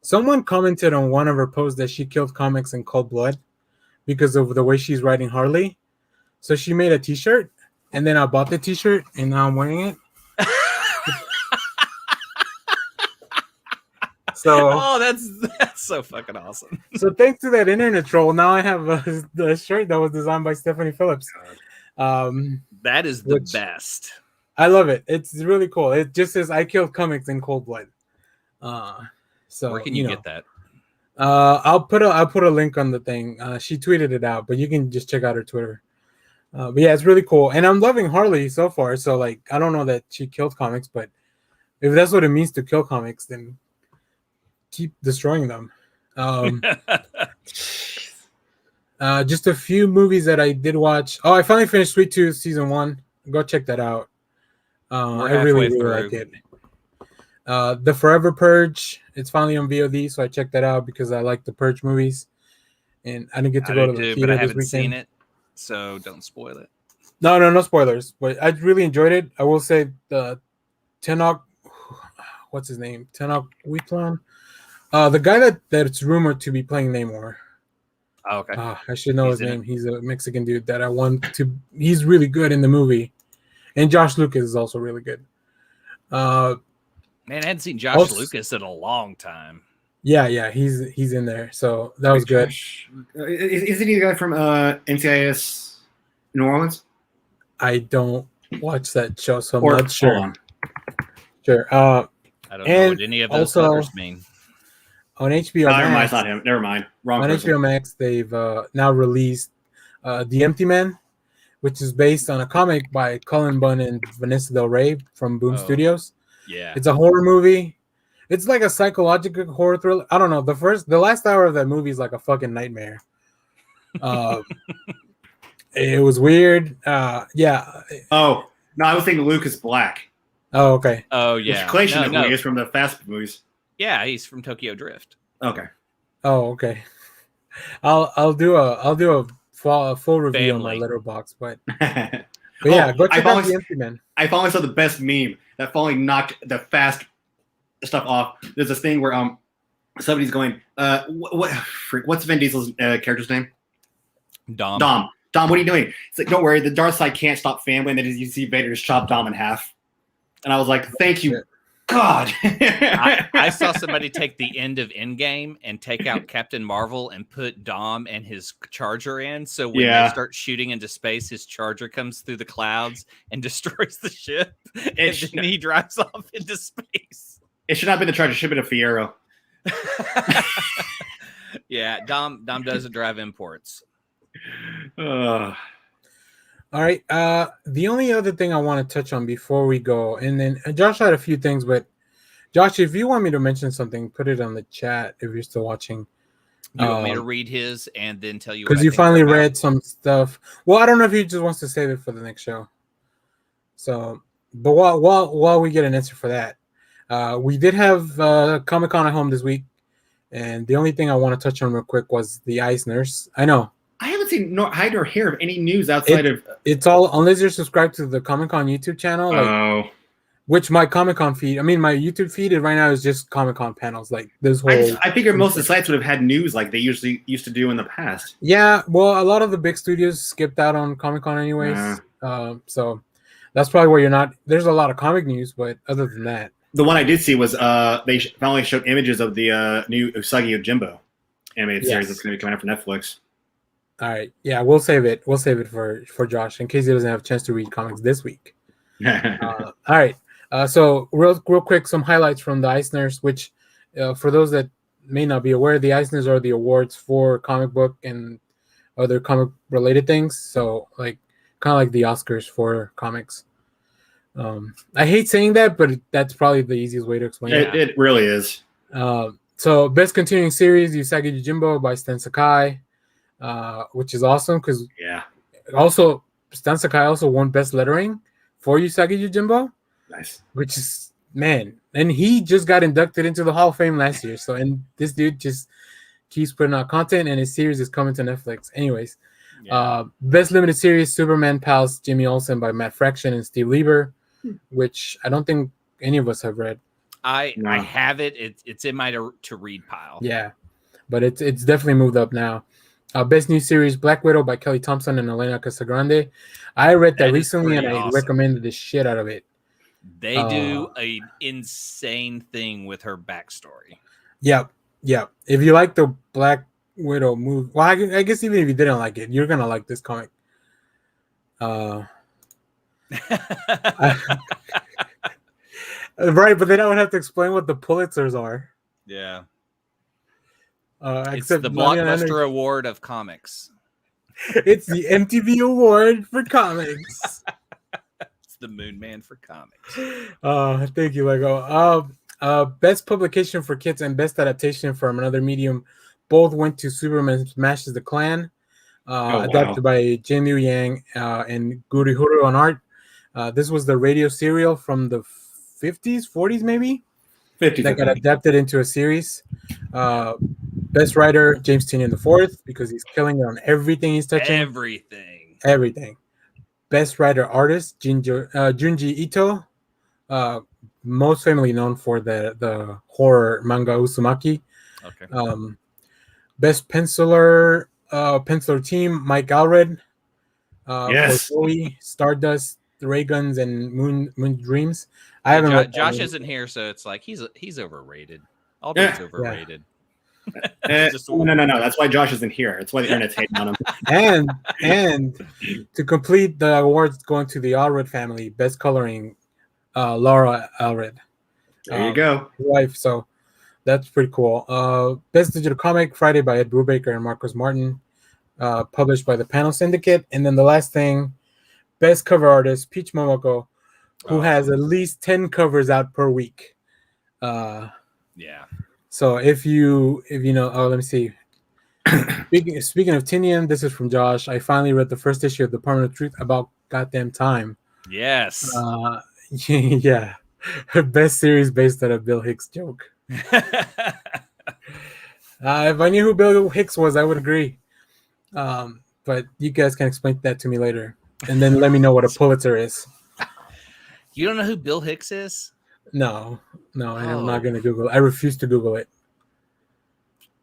someone commented on one of her posts that she killed comics in cold blood because of the way she's writing Harley. So she made a T-shirt, and then I bought the T-shirt, and now I'm wearing it. So, that's so fucking awesome. So thanks to that internet troll, now I have the shirt that was designed by Stephanie Phillips. That is the best. I love it. It's really cool. It just says I killed comics in cold blood. So where can you get that? I'll put a link on the thing. She tweeted it out, but you can just check out her Twitter. But yeah, it's really cool, and I'm loving Harley so far. So like, I don't know that she killed comics, but if that's what it means to kill comics, then keep destroying them. Just a few movies that I did watch. Oh, I finally finished Sweet Tooth season 1. Go check that out. I really like it. The Forever Purge, it's finally on VOD, so I checked that out because I like the Purge movies, and I didn't get to go to the theater but I this haven't weekend. seen it, so don't spoil it. No spoilers. But I really enjoyed it. I will say the Tenoch, what's his name? Tenoch Huitlan, the guy that's rumored to be playing Namor. Oh, okay. I should know his name. He's a Mexican dude that I want to. He's really good in the movie, and Josh Lucas is also really good. Man, I hadn't seen Josh Lucas in a long time. Yeah, he's in there, so that was good. Isn't he the guy from NCIS New Orleans? I don't watch that show, so I'm not sure. Sure. I don't know what any of those letters mean. On HBO Max, never mind, it's not him. Never mind. Wrong person. HBO Max, they've now released The Empty Man, which is based on a comic by Cullen Bunn and Vanessa Del Rey from Boom Studios. Yeah, it's a horror movie. It's like a psychological horror thriller. I don't know. The last hour of that movie is like a fucking nightmare. It was weird. Yeah. Oh no, I was thinking Lucas Black. Oh, okay. Oh yeah. Which Claymation movie is from the Fast movies. Yeah, he's from Tokyo Drift. Okay. Oh, okay. I'll do a full review on my Letterboxd, but yeah, go check out The Empty Man. I finally saw the best meme that finally knocked the Fast stuff off. There's this thing where somebody's going, what's Vin Diesel's character's name? Dom, what are you doing? It's like, don't worry, the dark side can't stop family, and then you see Vader just chop Dom in half. And I was like, thank you, God. I saw somebody take the end of Endgame and take out Captain Marvel and put Dom and his charger in. So when they start shooting into space, his charger comes through the clouds and destroys the ship. And then he drives off into space. It should not be the charger. It should have been a Fiero. Yeah, Dom doesn't drive imports. All right. The only other thing I want to touch on before we go, and then Josh had a few things, but Josh, if you want me to mention something, put it on the chat if you're still watching. You want me to read his and then tell you because you finally read some stuff. Well, I don't know if he just wants to save it for the next show. So, but while we get an answer for that, we did have Comic-Con at home this week, and the only thing I want to touch on real quick was the Eisners. I know. I haven't seen nor hide nor hear of any news outside of. It's all unless you're subscribed to the Comic-Con YouTube channel. Like, which my Comic-Con feed. I mean, my YouTube feed right now is just Comic-Con panels. Like this whole. I figured most of the sites would have had news like they usually used to do in the past. Yeah, well, a lot of the big studios skipped out on Comic-Con anyways. So that's probably where you're not. There's a lot of comic news, but other than that, the one I did see was they finally showed images of the new Usagi Yojimbo animated series that's going to be coming out for Netflix. All right, yeah, we'll save it. We'll save it for Josh in case he doesn't have a chance to read comics this week. All right, so real quick, some highlights from the Eisners, which for those that may not be aware, the Eisners are the awards for comic book and other comic related things. So like kind of like the Oscars for comics. I hate saying that, but that's probably the easiest way to explain it. It really is. So best continuing series, Usagi Yojimbo by Stan Sakai. Which is awesome because also Stan Sakai also won best lettering for Usagi Yojimbo. Nice. Which is and he just got inducted into the Hall of Fame last year. So and this dude just keeps putting out content and his series is coming to Netflix. Anyways, best limited series, Superman Pals Jimmy Olsen by Matt Fraction and Steve Lieber, which I don't think any of us have read. I have it. It's in my to read pile. Yeah, but it's definitely moved up now. Best new series, Black Widow by Kelly Thompson and Elena Casagrande. I read that recently and I recommended the shit out of it. They do an insane thing with her backstory. Yep. If you like the Black Widow movie, well, I guess even if you didn't like it, you're gonna like this comic. Right, but then I would have to explain what the Pulitzers are. Yeah. It's the Blockbuster Award of comics. It's the MTV Award for comics. It's the Moon Man for comics. Thank you, Lego. Best publication for kids and best adaptation from another medium both went to Superman Smashes the Klan, adapted by Jin Liu Yang and Gurihuru on art. This was the radio serial from the 50s, 40s maybe? 50s, that got adapted into a series. Best writer, James Tynion IV, because he's killing it on everything he's touching. Everything. Best writer artist, Junji Ito, most famously known for the horror manga Uzumaki. Okay. Best penciler team, Mike Allred. Yes. For Zoe, Stardust, Ray Guns, and Moon Dreams. I haven't read Josh isn't here, so it's like he's overrated. All dude's overrated. No. That's why Josh isn't here. That's why the internet's hating on him. And to complete the awards going to the Allred family, best coloring, Laura Allred. There you go. Wife. So that's pretty cool. Best digital comic, Friday by Ed Brubaker and Marcos Martin, published by the Panel Syndicate. And then the last thing, best cover artist, Peach Momoko, who has at least 10 covers out per week. Yeah. So if you know, let me see. Speaking of Tynion, this is from Josh. I finally read the first issue of Department of Truth about goddamn time. Yes. Yeah. Best series based on a Bill Hicks joke. If I knew who Bill Hicks was, I would agree. But you guys can explain that to me later, and then let me know what a Pulitzer is. You don't know who Bill Hicks is? No, I'm not going to Google it. I refuse to Google it.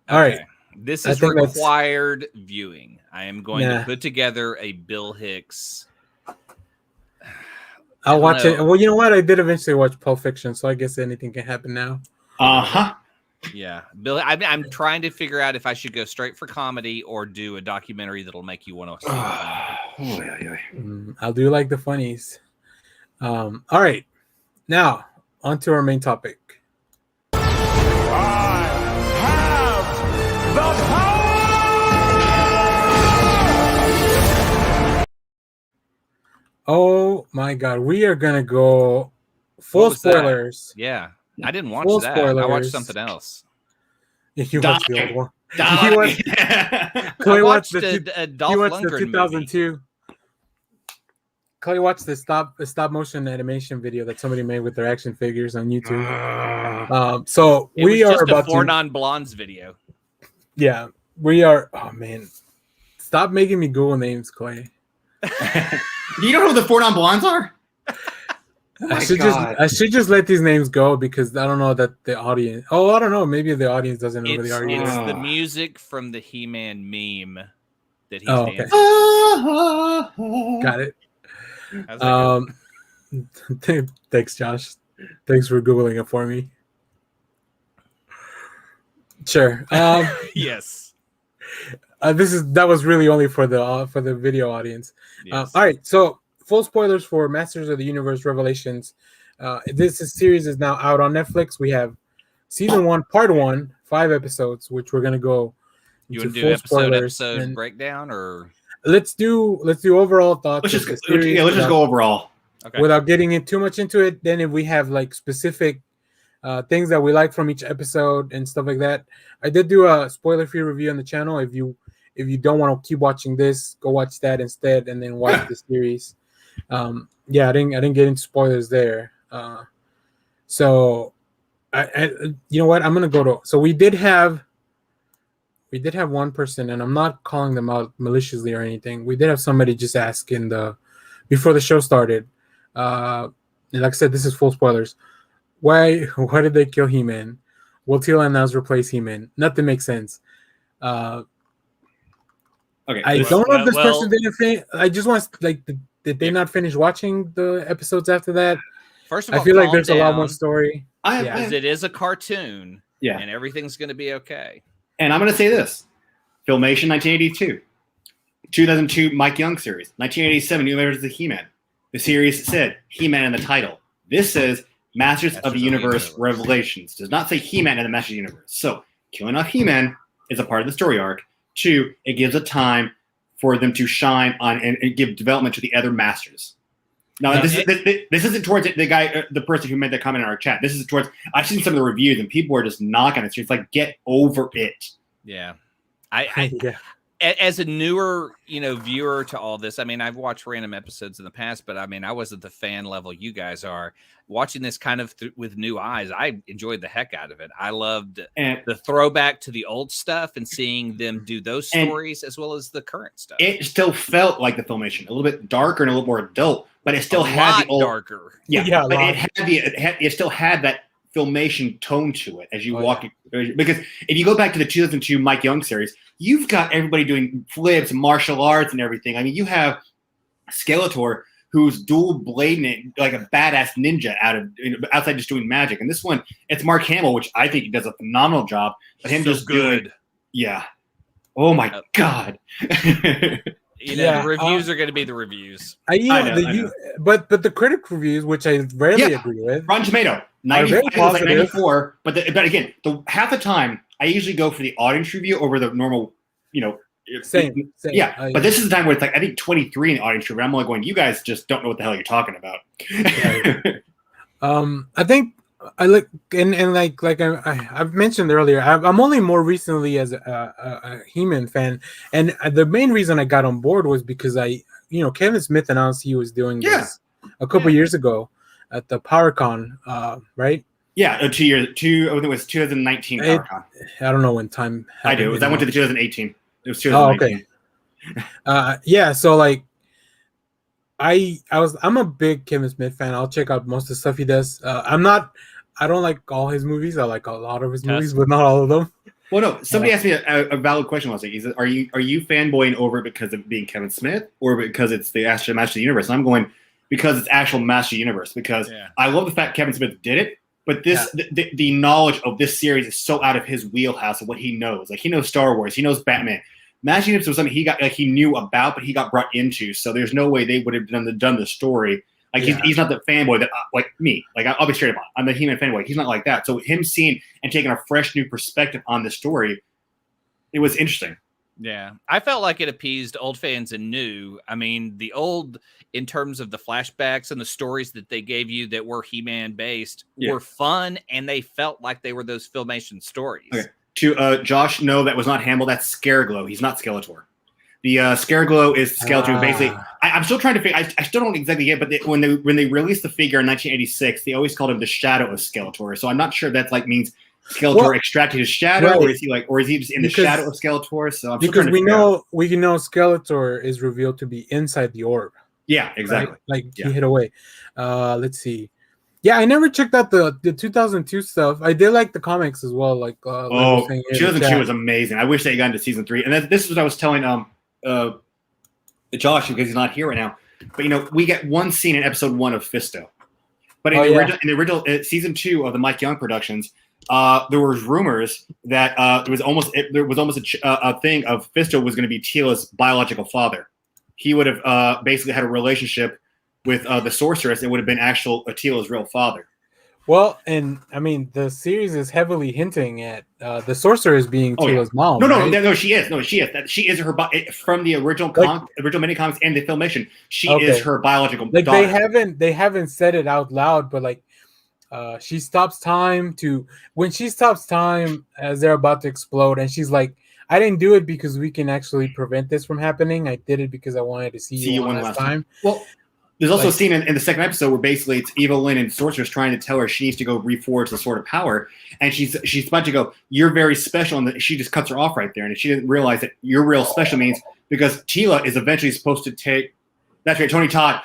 All right. This is required viewing. I am going to put together a Bill Hicks. I'll watch it. Well, you know what? I did eventually watch Pulp Fiction, so I guess anything can happen now. Yeah, Billy. I'm trying to figure out if I should go straight for comedy or do a documentary that'll make you want to see. I'll do like the funnies. All right, now on to our main topic. I have the power! Oh my God, we are gonna go full spoilers. That? Yeah, I didn't watch full that. Spoilers. I watched something else. You watched the old one. I watched the Dolph Lundgren 2002. movie. Chloe watched the stop motion animation video that somebody made with their action figures on YouTube. So we are about to 4 non-blondes video. Yeah, we are. Oh man, stop making me Google names, Clay. You don't know who the 4 non-blondes are? I should just let these names go because I don't know that the audience. Oh, I don't know. Maybe the audience doesn't know who they are. It's the music from the He-Man meme that he's dancing. Got it. Thanks, Josh. Thanks for Googling it for me. Sure. Yes. That was really only for the video audience. Yes. All right. So full spoilers for Masters of the Universe Revelations. This series is now out on Netflix. We have season 1, part 1, 5 episodes, which we're gonna go. You want to do episode breakdown, or let's do overall thoughts. Let's just go overall. Okay. Without getting too much into it. Then if we have like specific things that we like from each episode and stuff like that. I did do a spoiler-free review on the channel. If you don't want to keep watching this, go watch that instead, and then watch the series. Yeah, I didn't get into spoilers there. So I you know what? I'm gonna go to. So we did have one person, and I'm not calling them out maliciously or anything. We did have somebody just ask before the show started. And like I said, this is full spoilers. Why did they kill Heman? Will Teal Nas replace Heman? Nothing makes sense. Okay. I don't know if this person didn't finish. I just want did they not finish watching the episodes after that? First of all, I feel like there's a lot more story. Because it is a cartoon. Yeah. And everything's going to be okay. And I'm going to say this. Filmation 1982. 2002 Mike Young series. 1987 New Members of the He-Man. The series said He-Man in the title. This says Masters of the Universe Revelations. Does not say He-Man in the Masters of the Universe. So killing off He-Man is a part of the story arc. 2, it gives a time for them to shine on and give development to the other Masters. Now, this isn't towards the person who made the comment in our chat. This is towards, I've seen some of the reviews and people are just knocking it. So it's like, get over it. Yeah. As a newer, viewer to all this, I mean, I've watched random episodes in the past, but I mean, I wasn't the fan level you guys are. Watching this kind of with new eyes, I enjoyed the heck out of it. I loved the throwback to the old stuff and seeing them do those stories as well as the current stuff. It still felt like the Filmation, a little bit darker and a little more adult, but it still had the old darker. Yeah, but it still had that Filmation tone to it as you walk. Yeah. Because if you go back to the 2002 Mike Young series, you've got everybody doing flips, martial arts, and everything. I mean, you have Skeletor, who's dual blading like a badass ninja outside just doing magic. And this one, it's Mark Hamill, which I think he does a phenomenal job. But him just good. Yeah. Oh my God. The reviews are going to be the reviews. I know. But the critic reviews, which I rarely agree with, Rotten Tomato 94. But again, half the time I usually go for the audience review over the normal, Same. Yeah, but this is the time where it's like I think 23 in the audience review. I'm only going, you guys just don't know what the hell you're talking about. I think I like and like I've mentioned earlier, I'm only more recently as a He-Man fan, and the main reason I got on board was because Kevin Smith announced he was doing this a couple years ago at the PowerCon, right? Yeah, 2 years. I think it was 2019 PowerCon. I don't know when time. I do. I went to the 2018. It was 2019. Oh, okay. So like, I'm a big Kevin Smith fan. I'll check out most of the stuff he does. I don't like all his movies. I like a lot of his movies, but not all of them. Well, no. Somebody asked me a valid question last week. He said, "Are you fanboying over it because of being Kevin Smith, or because it's the Master of the Universe?" And I'm going, because it's actual Master Universe. Because I love the fact Kevin Smith did it, but this the knowledge of this series is so out of his wheelhouse of what he knows. Like he knows Star Wars, he knows Batman. Master Universe was something he knew about, but he got brought into. So there's no way they would have done the story. Like he's not the fanboy that like me. Like I'll be straight up. I'm the Heman fanboy. He's not like that. So him seeing and taking a fresh new perspective on the story, it was interesting. Yeah, I felt like it appeased old fans and new. I mean, the old, in terms of the flashbacks and the stories that they gave you that were He-Man based, were fun, and they felt like they were those Filmation stories. Okay. To Josh, no, that was not Hamill. That's Scareglow. He's not Skeletor. The Scareglow is Skeletor. Basically, I'm still trying to figure. I still don't exactly get. But when they released the figure in 1986, they always called him the Shadow of Skeletor. So I'm not sure if that like means Skeletor extracted his shadow, or is he just in the shadow of Skeletor? So I'm because we know Skeletor is revealed to be inside the orb. Yeah, exactly. Right? Like he hid away. Let's see. Yeah, I never checked out the 2002 stuff. I did like the comics as well. Like 2002 was amazing. I wish they got into season 3. And this is what I was telling Josh, because he's not here right now. But we get one scene in episode 1 of Fisto. But in the original season 2 of the Mike Young productions, there was rumors that there was almost a thing of Fisto was going to be Teela's biological father. He would have basically had a relationship with the sorceress. It would have been actual Teela's real father. Well, and I mean, the series is heavily hinting at the sorceress being Teela's mom. No, she is. No, she is. She is her from the original original mini comics and the Filmation. She is her biological daughter. They haven't said it out loud, but like she stops time when she stops time as they're about to explode, and she's like, I didn't do it because we can actually prevent this from happening. I did it because I wanted to see you one last time. Well, there's also a scene in the second episode where basically it's Evelyn and Sorceress trying to tell her she needs to go reforge the Sword of Power, and she's about to go, you're very special, and she just cuts her off right there, and she didn't realize that you're real special means because Teela is eventually supposed to take. That's right, Tony Todd.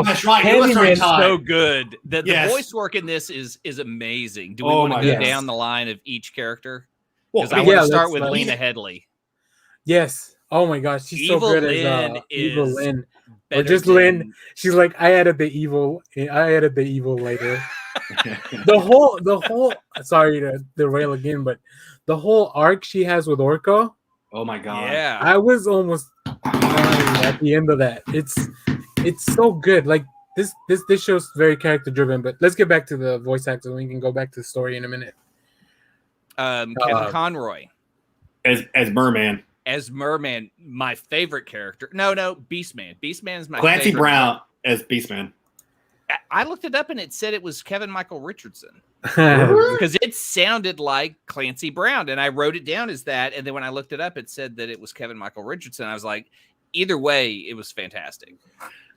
That's right. Tony Todd. So good. The voice work in this is amazing. Do we want to go down the line of each character? Because I want to start with Lena Headey. Yes. Oh my gosh, she's so good as Evil Lynn. Or just Lynn. She's like, I added the evil later. the whole. Sorry to derail again, but the whole arc she has with Orko. Oh my god. Yeah. I was almost at the end of that. It's so good. Like this show's very character driven. But let's get back to the voice actor. We can go back to the story in a minute. Kevin Conroy as Merman. As Merman, my favorite character. No, Beastman. Beastman is my Clancy favorite. Brown as Beastman. I looked it up and it said it was Kevin Michael Richardson because it sounded like Clancy Brown, and I wrote it down as that. And then when I looked it up, it said that it was Kevin Michael Richardson. I was like, either way, it was fantastic.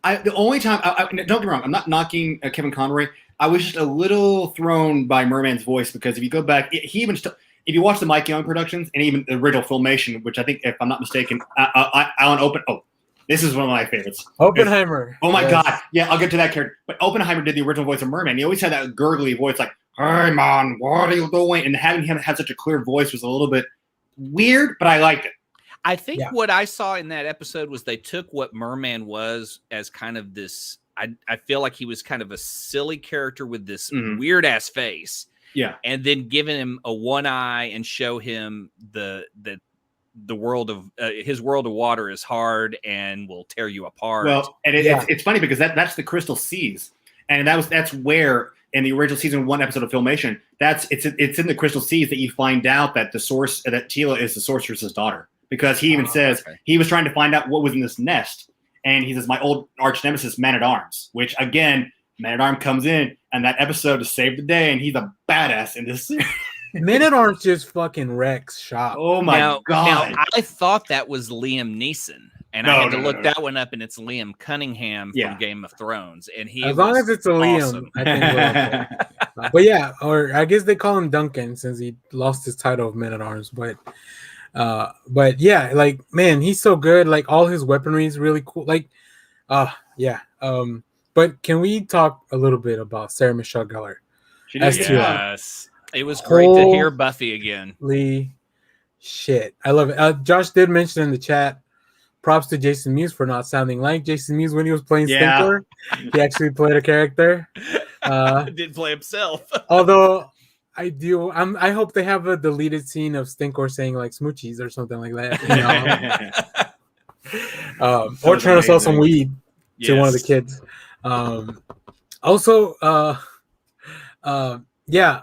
The only time, don't get me wrong, I'm not knocking Kevin Conroy. I was just a little thrown by Merman's voice because if you go back, he even if you watch the Mike Young productions and even the original Filmation, which I think, if I'm not mistaken, Alan this is one of my favorites. Oppenheimer. Oh my god. Yeah, I'll get to that character. But Oppenheimer did the original voice of Merman. He always had that gurgly voice like, hey man, what are you doing? And having him have such a clear voice was a little bit weird, but I liked it. I think what I saw in that episode was they took what Merman was as kind of this, I feel like he was kind of a silly character with this weird ass face. Yeah. And then giving him a one eye and show him the world of his world of water is hard and will tear you apart. Well, and it's funny because that's the Crystal Seas. And that's where in the original season 1 episode of Filmation, it's in the Crystal Seas that you find out that that Teela is the sorceress's daughter. Because he even says he was trying to find out what was in this nest. And he says, my old arch nemesis, Man-at-Arms, which again, Man-at-Arms comes in and that episode to save the day, and he's a badass in this series. Man-at-Arms just fucking wrecks shop. Oh my god! Now, I thought that was Liam Neeson, and I had to look that one up, and it's Liam Cunningham from Game of Thrones, and as long as it's a Liam, I think we're okay. But yeah, or I guess they call him Duncan since he lost his title of Man-at-Arms, but yeah, like man, he's so good. Like all his weaponry is really cool. Like, but can we talk a little bit about Sarah Michelle Gellar? Yes, it was great to hear Buffy again. Shit, I love it. Josh did mention in the chat props to Jason Mewes for not sounding like Jason Mewes when he was playing Yeah. Stinkor. He actually played a character. Didn't play himself. Although I hope they have a deleted scene of Stinkor saying like smoochies or something like that. Or trying to sell some weed to one of the kids.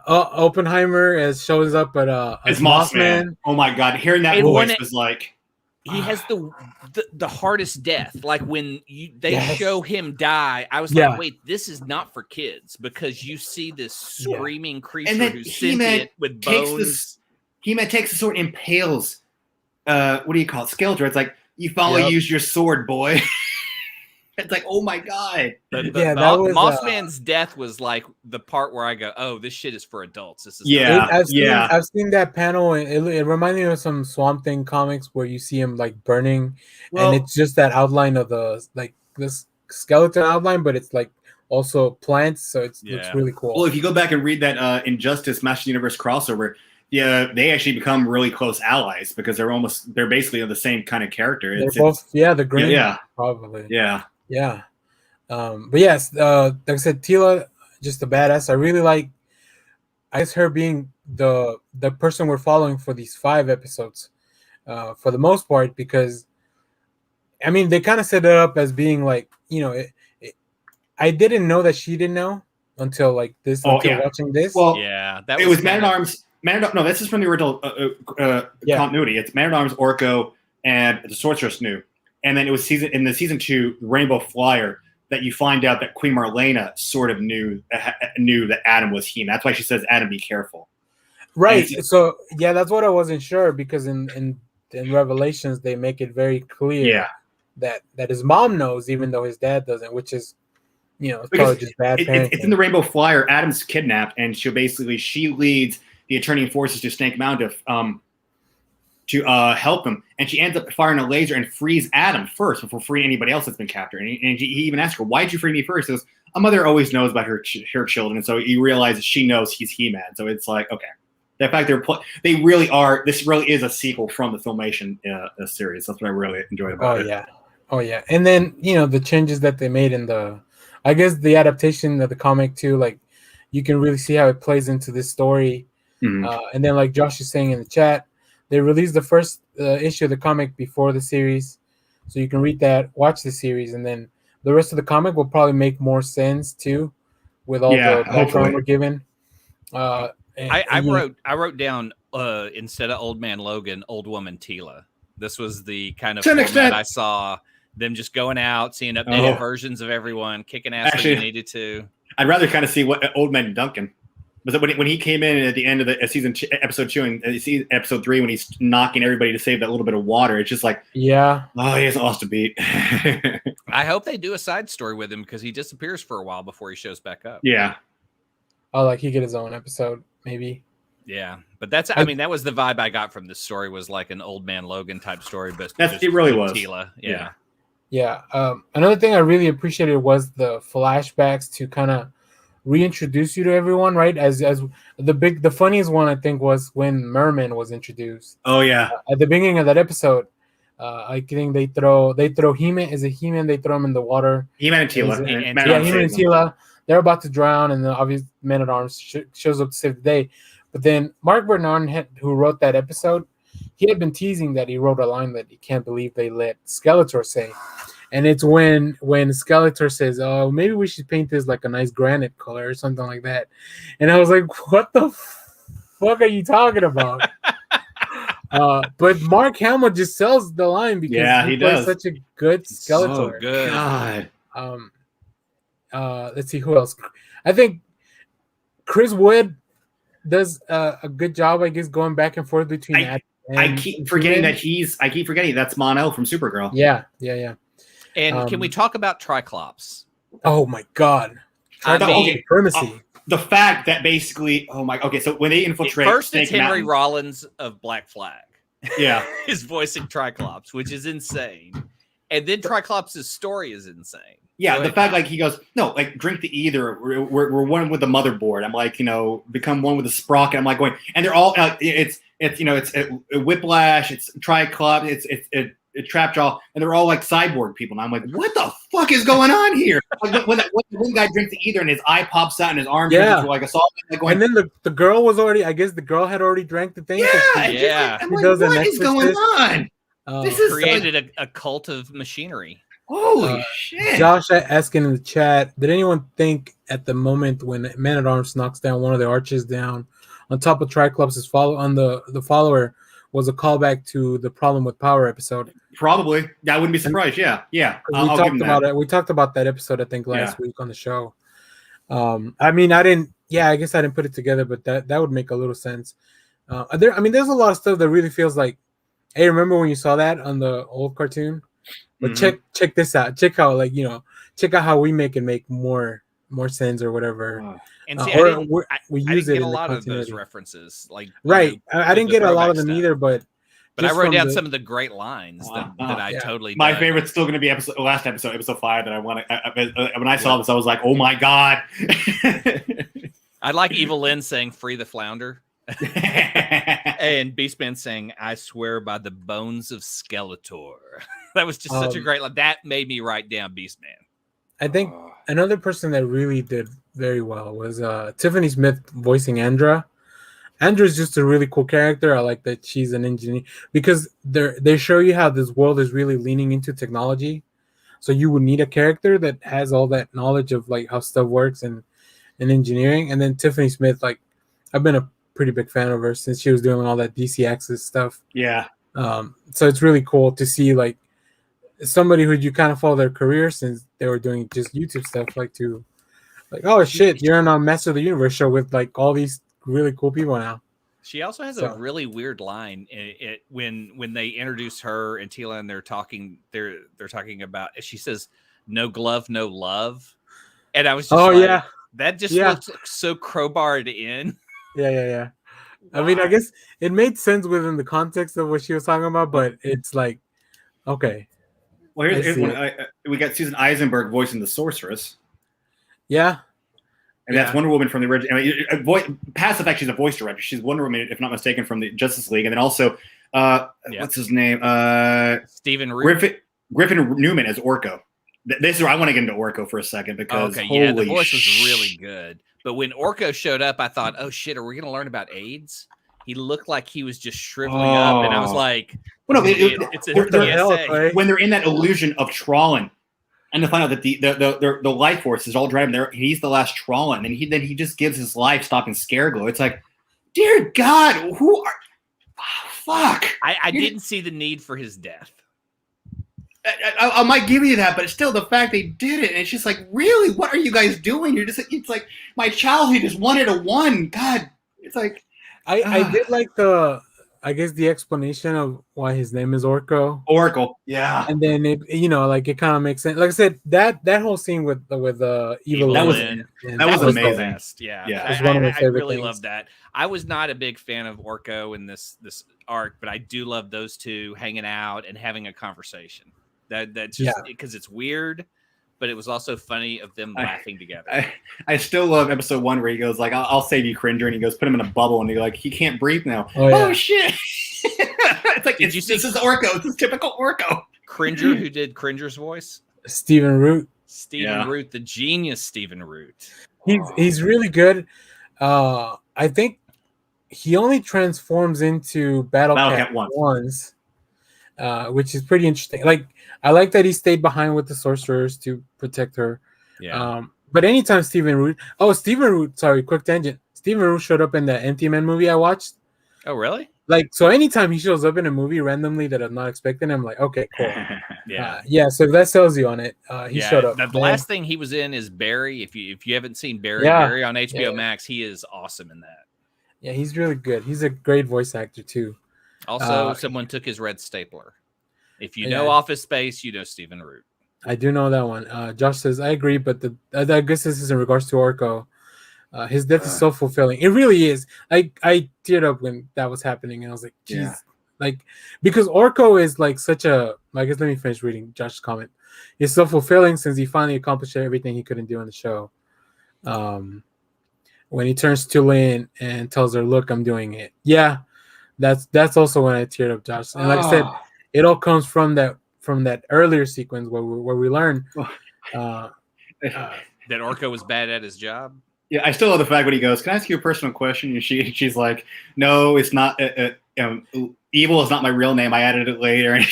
Oppenheimer shows up at It's Mossman. Oh my god, hearing that voice was like he has the hardest death. Like when they show him die, I was like, wait, this is not for kids because you see this screaming creature who's sentient with bones. He-Man takes the sword and impales what do you call it? Skeletor. It's like you finally use your sword, boy. It's like, oh my god. Mossman's death was like the part where I go, oh, this shit is for adults. This is I've seen that panel, and it reminded me of some Swamp Thing comics where you see him like burning, and it's just that outline of this skeleton outline, but it's like also plants, so it looks really cool. Well, if you go back and read that Injustice Master Universe crossover, they actually become really close allies because they're basically the same kind of character. The green, probably. Yeah. But yes, like I said, Tila, just a badass. I really like, I guess, her being the person we're following for these 5 episodes, for the most part, because I mean they kind of set it up as being like, I didn't know that she didn't know until like this, watching this. Well, it was Man-at-Arms. No, this is from the original continuity. It's Man-at-Arms, Orko, and the Sorceress knew. And then it was in season 2, Rainbow Flyer, that you find out that Queen Marlena sort of knew that Adam was He-Man. That's why she says, Adam, be careful. Right. So, that's what I wasn't sure, because in Revelations, they make it very clear that his mom knows, even though his dad doesn't, which is, it's probably just bad parenting. It's in the Rainbow Flyer. Adam's kidnapped, and she leads the Eternian forces to Snake Mountain to help him, and she ends up firing a laser and frees Adam first before freeing anybody else that's been captured. And he even asks her, "Why did you free me first?" She goes, "A mother always knows about her children," and so you realize that she knows he's He-Man. So it's like, okay, the fact they really are. This really is a sequel from the Filmation series. That's what I really enjoyed about it. Oh yeah, and then the changes that they made in I guess the adaptation of the comic too. Like you can really see how it plays into this story. Mm-hmm. And then, like Josh is saying in the chat, they released the first issue of the comic before the series, so you can read that, watch the series, and then the rest of the comic will probably make more sense too, with all the background we're given. I wrote down instead of Old Man Logan, Old Woman Tila. This was the kind of format I saw them just going out, seeing updated versions of everyone, kicking ass when you needed to. I'd rather kind of see what Old Man Duncan. But when he came in at the end of the episode 2 and episode 3, when he's knocking everybody to save that little bit of water, it's just like, he hasn't lost a beat. I hope they do a side story with him because he disappears for a while before he shows back up. Yeah. Oh, like he get his own episode, maybe. Yeah, but that was the vibe I got from this story, was like an Old Man Logan type story, but it really was. Tila. Yeah. Another thing I really appreciated was the flashbacks to kind of reintroduce you to everyone, right? As the funniest one I think was when Merman was introduced. Oh yeah. At the beginning of that episode, I think they throw Heman. Is it Heman? They throw him in the water. Heman and Tila. Heman and Tila. They're about to drown, and the obvious Man-at-Arms shows up to save the day. But then Mark Bernard, who wrote that episode, he had been teasing that he wrote a line that he can't believe they let Skeletor say. And it's when Skeletor says, "Oh, maybe we should paint this like a nice granite color or something like that." And I was like, "What the fuck are you talking about?" But Mark Hamill just sells the line because he does such a good Skeletor. So good. God. Let's see who else. I think Chris Wood does a good job, I guess, going back and forth between. I keep forgetting that's Mon-El from Supergirl. Yeah. And can we talk about Triclops? Oh my God! Supremacy. The fact that basically, so when they infiltrate, first it's Henry Rollins of Black Flag. Yeah, is voicing Triclops, which is insane, and then Triclops' story is insane. Yeah, the fact he goes, no, drink the ether. We're one with the motherboard. I'm like, become one with the sprocket. I'm like going, and they're all it's Whiplash, it's Triclops, it's Trapjaw, and they're all like cyborg people. And I'm like, what the fuck is going on here? Like when one guy drinks the ether and his eye pops out and his arm turns into like a salt. Like going, and then the girl was already, I guess the girl had already drank the thing. Yeah. I'm like, what is going on? This is created a cult of machinery. Holy shit. Josh asking in the chat, did anyone think at the moment when Man-at-Arms knocks down one of the arches down on top of Triclops' the follower was a callback to the Problem with Power episode? Probably. I wouldn't be surprised. Yeah. We talked about it. We talked about that episode, I think, last week on the show. I mean, I guess I didn't put it together, but that would make a little sense. There's a lot of stuff that really feels like, hey, remember when you saw that on the old cartoon? But check this out. Check out check out how we make more sense or whatever. And see, we use it in a lot of those references. Like right, I didn't get a lot of them either, but I wrote down some of the great lines that I totally. My favorite's still going to be last episode 5 that I want to. When I saw this, I was like, oh my god. I like Evil Lynn saying "Free the Flounder." And Beastman saying, "I swear by the bones of Skeletor." That was just such a great line. That made me write down Beastman. I think another person that really did very well was Tiffany Smith voicing Andra. Andra is just a really cool character. I like that she's an engineer because they show you how this world is really leaning into technology. So you would need a character that has all that knowledge of like how stuff works and engineering. And then Tiffany Smith, like I've been a pretty big fan of her since she was doing all that DC Axis stuff. Yeah. So it's really cool to see like somebody who you kind of follow their career since they were doing just YouTube stuff, like oh shit, you're on a Master of the Universe show with like all these really cool people now. She also has a really weird line when they introduce her and Tila and they're talking about, she says, "No glove, no love," and I was just that just looks so crowbarred in. Yeah. Wow. I mean, I guess it made sense within the context of what she was talking about, but it's like, okay. Well, here's one. We got Susan Eisenberg voicing the Sorceress. Yeah. And that's Wonder Woman from the original. Past the fact she's a voice director. She's Wonder Woman, if not mistaken, from the Justice League. And then also, what's his name? Stephen Root. Griffin Newman as Orko. This is where I want to get into Orko for a second because the voice was really good. But when Orko showed up, I thought, oh shit, are we going to learn about AIDS? He looked like he was just shriveling up, and I was like, well, no, it's a PSA. When they're in that illusion of Trawlin, and to find out that the life force is all driving there, he's the last Trawlin, and he just gives his life stopping Scareglow. It's like, dear God, fuck. I didn't see the need for his death. I might give you that, but still, the fact they did it, and it's just like, really, what are you guys doing? It's like my childhood just wanted a one. God, it's like. I did like the explanation of why his name is Orko. Oracle, yeah. And then it kind of makes sense. Like I said, that whole scene with Evil Lynn, that was amazing. Yeah. I really loved that. I was not a big fan of Orko in this arc, but I do love those two hanging out and having a conversation. That's just because it's weird. But it was also funny of them laughing together. I still love episode 1 where he goes like, "I'll save you, Cringer," and he goes, "Put him in a bubble," and he's like, "He can't breathe now." Oh shit! It's like this is Orko. This is typical Orko. Cringer, who did Cringer's voice? Stephen Root. Root, the genius Stephen Root. He's really good. I think he only transforms into Battle Cat once, which is pretty interesting. Like. I like that he stayed behind with the sorcerers to protect her. Yeah. But anytime Stephen Root, sorry, quick tangent. Stephen Root showed up in the Empty Man movie I watched. Oh, really? Like, so anytime he shows up in a movie randomly that I'm not expecting, I'm like, okay, cool. Yeah. So if that sells you on it, he showed up. The last thing he was in is Barry. If you haven't seen Barry on HBO Max, he is awesome in that. Yeah, he's really good. He's a great voice actor too. Also, someone took his red stapler. If you know Office Space, you know Stephen Root. I do know that one. Josh says, I agree, but I guess this is in regards to Orko. His death is so fulfilling. It really is. I teared up when that was happening, and I was like, geez. Yeah. Like, because Orko is like such a, I guess let me finish reading Josh's comment. He's so fulfilling since he finally accomplished everything he couldn't do in the show. When he turns to Lynn and tells her, look, I'm doing it. Yeah, that's also when I teared up, Josh. And like I said, it all comes from that earlier sequence where we learn that Orko was bad at his job. Yeah, I still love the fact when he goes, "Can I ask you a personal question?" And she's like, "No, it's not. Evil is not my real name. I added it later." And,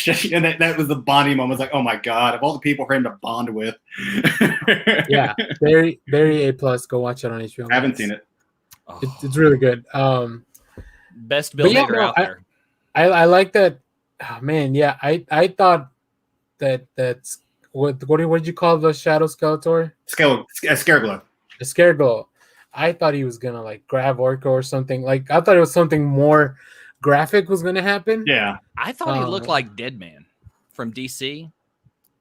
that was the bonding moment. It's like, oh my god, of all the people for him to bond with. Yeah, very very A+. Go watch it on HBO. I haven't seen it. It's really good. Best Bill Hader out there. I like that. Oh, man, yeah, I thought that's what did you call the Shadow Skeletor? Scareglow. A Scareglow. I thought he was gonna like grab Orko or something. Like I thought it was something more graphic was gonna happen. Yeah, I thought he looked like Deadman from DC.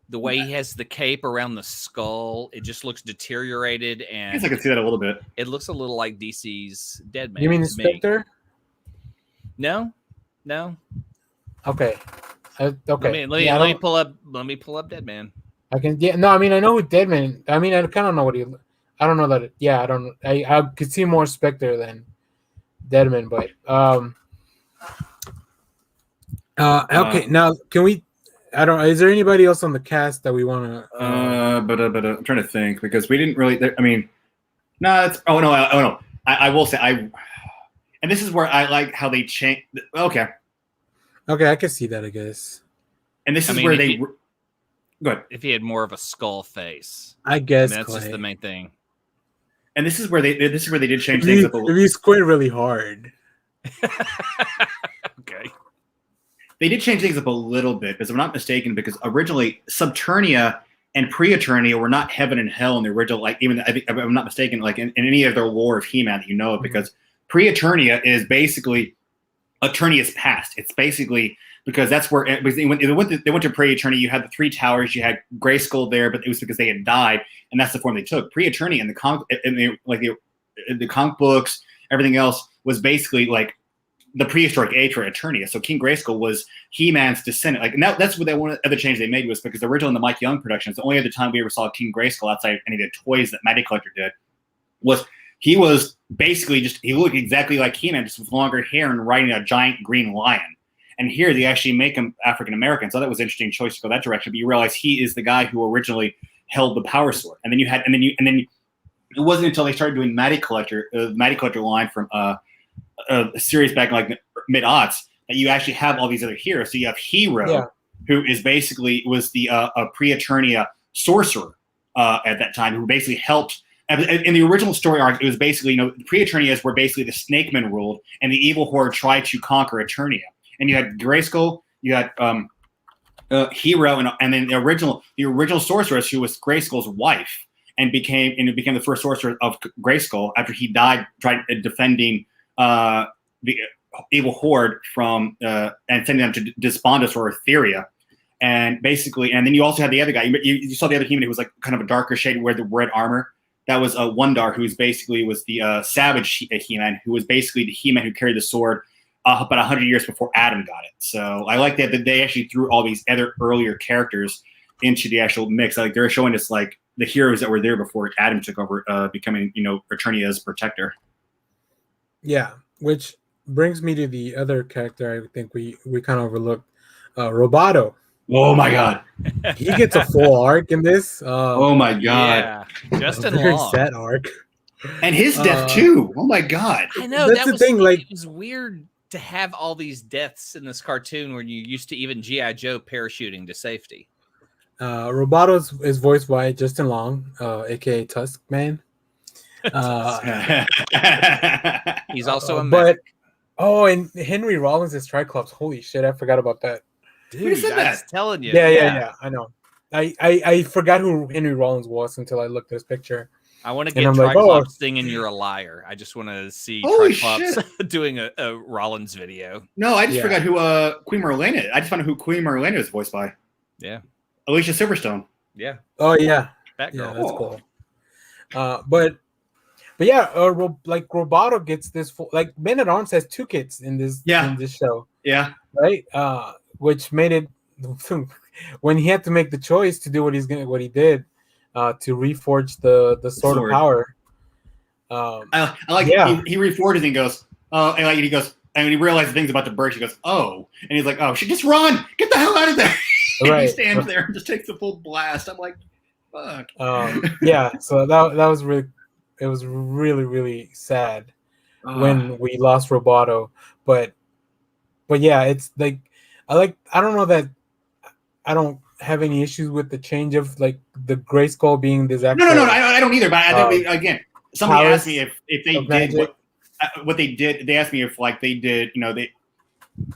The way he has the cape around the skull, it just looks deteriorated, and I guess I can see that a little bit. It looks a little like DC's Deadman. You mean the Spectre? No. Okay. Okay. Let me pull up Deadman. I can. Yeah. No. I mean, I know who Deadman. I mean, I kind of know what he. I don't know that. I don't. I could see more Spectre than Deadman, but okay. Now, can we? I don't. Is there anybody else on the cast that we want to? But I'm trying to think because we didn't really. I mean, no. It's no. I will say and this is where I like how they change. Okay, I can see that. I guess. And this is where they. Good. If he had more of a skull face, I guess that's just the main thing. And this is where they did change things up a little. If you squint really hard. Okay. They did change things up a little bit, because I'm not mistaken, because originally Subternia and Pre-Eternia were not heaven and hell in the original, like even I think if I'm not mistaken, like in any of their lore of He-Man that you know of, because Pre-Eternia is basically Eternia's past. It's basically because that's where they went to Pre-Eternia. You had the three towers, you had Grayskull there, but it was because they had died, and that's the form they took. Pre-Eternia in the comic books, everything else was basically like the prehistoric age for Eternia. So King Grayskull was He-Man's descendant. Like, and that's what one other change they made was because originally in the Mike Young productions, the only other time we ever saw King Grayskull outside of any of the toys that Matty Collector did was he was basically he looked exactly like He-Man, just with longer hair and riding a giant green lion. And here they actually make him African American. So that was an interesting choice to go that direction. But you realize he is the guy who originally held the Power Sword. And then it wasn't until they started doing Matty Collector line from a series back in like mid-aughts that you actually have all these other heroes. So you have Hero, who is basically was the Pre-Eternia sorcerer at that time, who basically helped. In the original story arc, it was basically, the Pre-Eternias were basically the Snakemen ruled, and the evil horde tried to conquer Eternia. And you had Grayskull, you had Hero, and then the original sorceress, who was Grayskull's wife, and became the first sorcerer of Grayskull after he died, tried defending the evil horde from and sending them to Despondus or Etheria. And basically, and then you also had the other guy. You saw the other He-Man who was like kind of a darker shade, wear the red armor. That was Wundar, who was the savage He-Man, who was basically the He-Man who carried the sword about 100 years before Adam got it. So I like that they actually threw all these other earlier characters into the actual mix. Like they're showing us like the heroes that were there before Adam took over, becoming Eternia's protector. Yeah, which brings me to the other character I think we kind of overlooked, Roboto. Oh my god, he gets a full arc in this. Oh my god, yeah. Justin very Long. sad arc, and his death too. Oh my god, I know that's the thing. Like, it was weird to have all these deaths in this cartoon when you used to even G.I. Joe parachuting to safety. Roboto is voiced by Justin Long, aka Tusk Man. He's also a but and Henry Rollins is Triclops. Holy shit, I forgot about that. Dude, I was telling you. Yeah, I know. I forgot who Henry Rollins was until I looked at his picture. I want to get Triclops singing "You're a Liar." I just want to see Triclops doing a Rollins video. No, I just forgot who Queen Marlena is. I just found out who Queen Marlena is voiced by. Yeah. Alicia Silverstone. Yeah. Oh, yeah. That girl. Yeah, that's cool. But yeah, like Roboto gets this full, like Man at Arms has two kids in this show. Yeah. Right? Which made it when he had to make the choice to do what he did, to reforge the sword of power. I like he reforges and goes, And when he realizes things about the bird, he goes, "Oh," and he's like, "Oh, she just run! Get the hell out of there!" And he stands there and just takes the full blast. I'm like, "Fuck." Yeah. So that was really, it was really really sad when we lost Roboto, but yeah, it's like I don't know that I don't have any issues with the change of like the Gray Skull being this actual. No, I don't either. But I think again, somebody asked me if they did what they did. They asked me if like they did,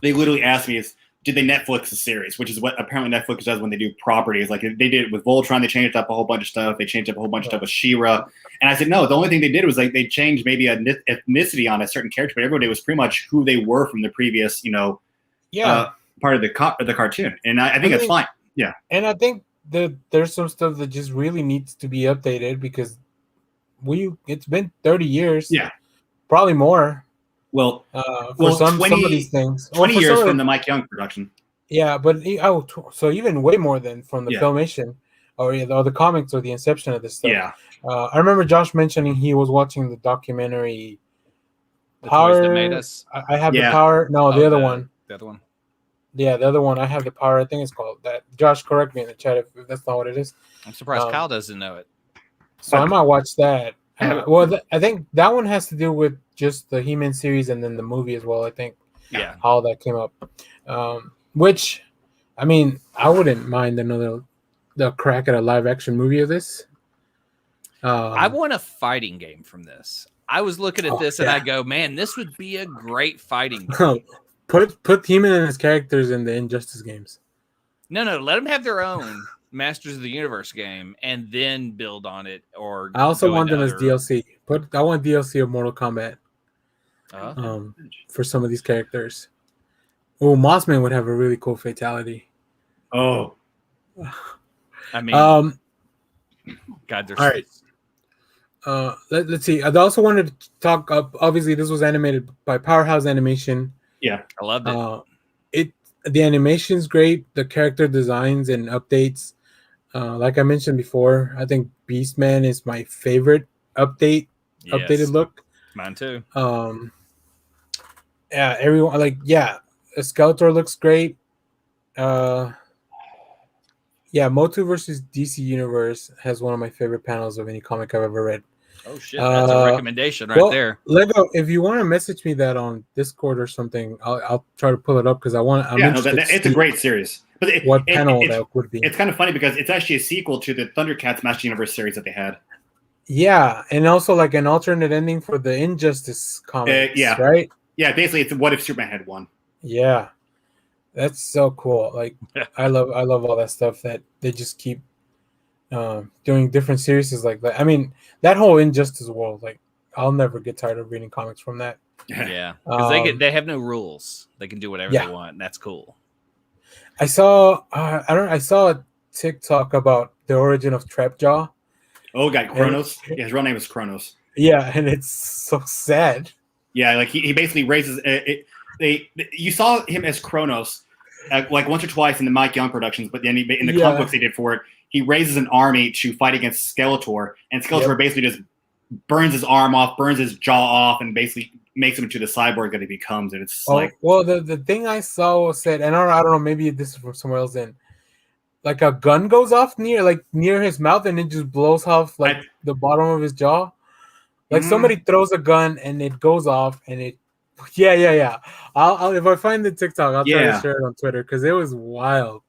they literally asked me is did they Netflix the series, which is what apparently Netflix does when they do properties. Like they did it with Voltron, they changed up a whole bunch of stuff. They changed up a whole bunch of stuff with She-Ra. And I said, no, the only thing they did was like they changed maybe an ethnicity on a certain character, but everybody was pretty much who they were from the previous, part of the cartoon. And I think that's fine. Yeah. And I think that there's some stuff that just really needs to be updated because it's been 30 years. Yeah. Probably more. Well, some of these things. 20 years from the Mike Young production. Yeah, but so even way more than from the Filmation or the comics or the inception of this stuff. Yeah. I remember Josh mentioning he was watching the documentary The Power. Toys That Made Us. I have the Power. No, the other one. The other one. Yeah, the other one. I have the Power. I think it's called that. Josh, correct me in the chat if that's not what it is. I'm surprised Kyle doesn't know it. So I might watch that. I think that one has to do with just the He-Man series and then the movie as well. I think. Yeah. How that came up, which, I mean, I wouldn't mind the crack at a live action movie of this. I want a fighting game from this. I was looking at this and I go, man, this would be a great fighting game. Put Heman and his characters in the Injustice games. No, let them have their own Masters of the Universe game and then build on it. Or I also want them as DLC. I want DLC of Mortal Kombat. For some of these characters. Oh, Mossman would have a really cool fatality. Oh. I mean, God, there's all right. Let's see. I also wanted to talk up. Obviously, this was animated by Powerhouse Animation. Yeah, I loved it. The animation's great. The character designs and updates. Like I mentioned before, I think Beastman is my favorite updated look. Mine too. Yeah, everyone Skeletor looks great. Motu versus DC Universe has one of my favorite panels of any comic I've ever read. Oh shit, that's a recommendation there. Lego, if you want to message me that on Discord or something, I'll try to pull it up because it's a great series. But what panel that would be? It's kind of funny because it's actually a sequel to the Thundercats Master Universe series that they had. Yeah, and also like an alternate ending for the Injustice comics, right? Yeah, basically it's what if Superman had won. Yeah. That's so cool. Like I love all that stuff that they just keep doing different series like that. I mean, that whole Injustice world, like I'll never get tired of reading comics from that. Yeah. Because they have no rules. They can do whatever they want, and that's cool. I saw a TikTok about the origin of Trapjaw. Oh, God, Kronos. His real name is Kronos. Yeah, and it's so sad. Yeah, like he basically raises you saw him as Kronos like once or twice in the Mike Young productions, but then in the comic books they did for it, he raises an army to fight against Skeletor, and Skeletor basically just burns his arm off, burns his jaw off, and basically makes him into the cyborg that he becomes. And it's the thing I saw said, and I don't know, maybe this is from somewhere else. Then, like a gun goes off near his mouth, and it just blows off the bottom of his jaw. Like somebody throws a gun and it goes off, and it. Yeah. I'll if I find the TikTok, I'll try to share it on Twitter because it was wild.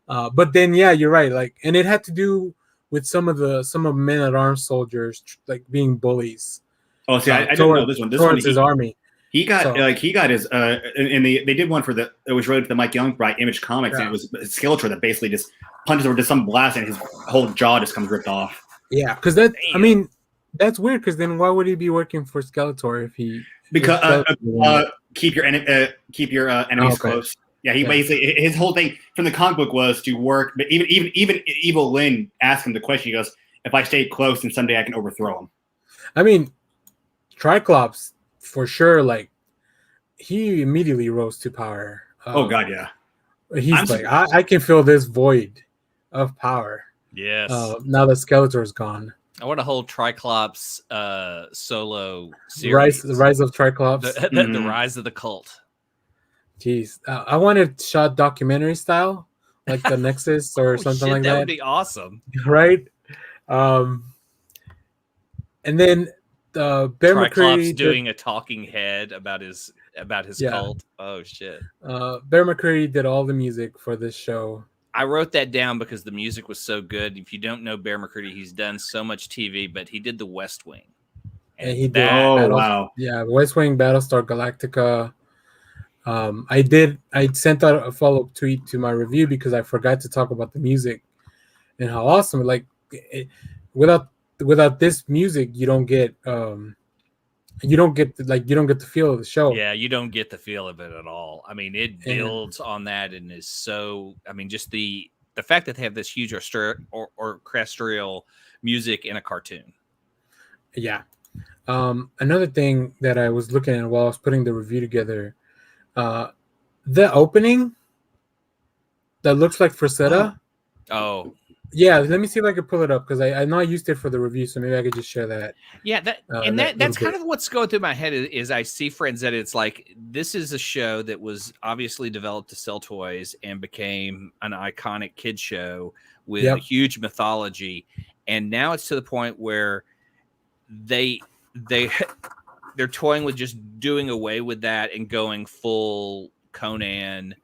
But then you're right. Like, and it had to do with some of Men-at-Arms soldiers like being bullies. Oh, see, I didn't know this one. This one, his army. He got his they did one for it was related to the Mike Young by Image Comics, and it was Skeletor that basically just punches over to some blast and his whole jaw just comes ripped off. Yeah, because that's weird. Because then why would he be working for Skeletor if he? Because keep your enemies close. Yeah, he basically his whole thing from the comic book was to work. But even Evil Lynn asked him the question. He goes, "If I stay close, then someday I can overthrow him." I mean, Triclops for sure. Like he immediately rose to power. Oh God, yeah. He's I can feel this void of power. Yes. Now that Skeletor is gone. I want a whole Triclops solo series. The rise of Triclops. The rise of the cult. Jeez, I wanted shot documentary style, like the Nexus or something like that. That would be awesome, right? And then Bear McCreary doing a talking head about his cult. Oh shit! Bear McCreary did all the music for this show. I wrote that down because the music was so good. If you don't know Bear McCreary, he's done so much TV, but he did The West Wing. And he did. Wow! Yeah, West Wing, Battlestar Galactica. I sent out a follow-up tweet to my review because I forgot to talk about the music and how awesome. Like, without this music, you don't get the feel of the show. Yeah, you don't get the feel of it at all. I mean, it builds on that and is so. I mean, just the fact that they have this huge orchestral music in a cartoon. Yeah. Another thing that I was looking at while I was putting the review together, the opening that looks like Frazetta. Oh. Yeah, let me see if I can pull it up because I know I used it for the review, so maybe I could just share that. Yeah, that's kind of what's going through my head is I see Frazetta. It's like this is a show that was obviously developed to sell toys and became an iconic kid show with a huge mythology, and now it's to the point where they're toying with just doing away with that and going full Conan.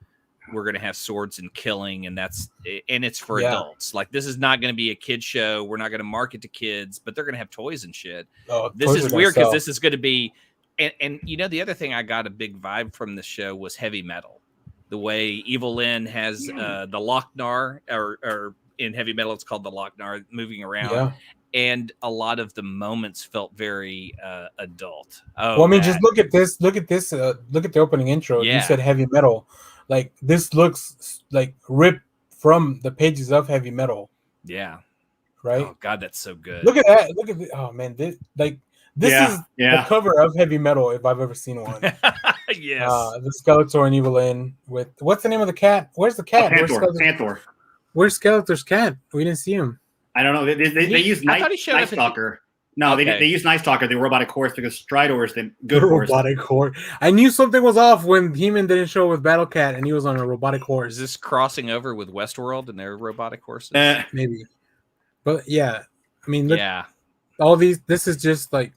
We're going to have swords and killing, and it's for adults. Like, this is not going to be a kid show. We're not going to market to kids, but they're going to have toys and shit. This is weird because this is going to be, and you know, the other thing I got a big vibe from the show was heavy metal. The way Evil Lynn has the Lochnar, or in heavy metal, it's called the Lochnar, moving around. Yeah. And a lot of the moments felt very adult. Well, I mean, just look at this. Look at the opening intro. Yeah. You said heavy metal. Like, this looks like ripped from the pages of heavy metal. Yeah. Right? Oh, God, that's so good. Look at that. Look at this. Oh, man. This is the cover of heavy metal if I've ever seen one. Yes. The Skeletor and Evil Lynn with, what's the name of the cat? Where's the cat? Panther. Where's Skeletor's cat? We didn't see him. I don't know. They use Night Stalker. No, okay. they use Night Stalker, the robotic horse, because Stridor is the good horse. Robotic horse. I knew something was off when Heman didn't show with Battle Cat and he was on a robotic horse. Is this crossing over with Westworld and their robotic horses? Maybe. But yeah, I mean, look, all these. This is just like,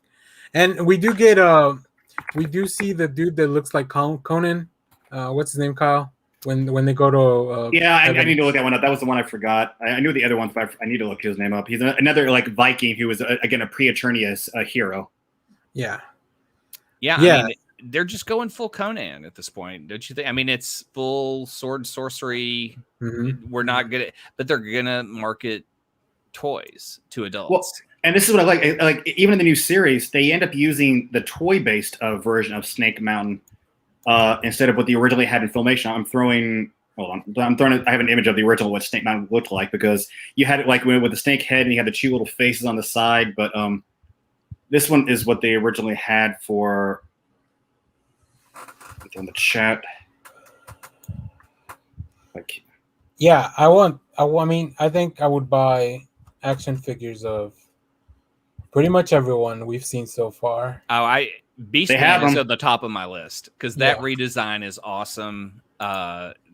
and we do get we do see the dude that looks like Conan. What's his name, Kyle? When they go to I need to look that one up. That was the one I forgot. I knew the other ones, but I need to look his name up. He's another like Viking who was again a pre-Eternius hero. Yeah. I mean, they're just going full Conan at this point, don't you think? I mean, it's full sword sorcery. Mm-hmm. We're not good at, but they're gonna market toys to adults. Well, and this is what I like. Like, even in the new series, they end up using the toy-based version of Snake Mountain. Instead of what they originally had in Filmation. I have an image of the original what Snake Mountain looked like, because you had it like with the snake head and you had the two little faces on the side. But this one is what they originally had for. In the chat. Like, yeah, I mean, I think I would buy action figures of pretty much everyone we've seen so far. Beastman is at the top of my list because that redesign is awesome.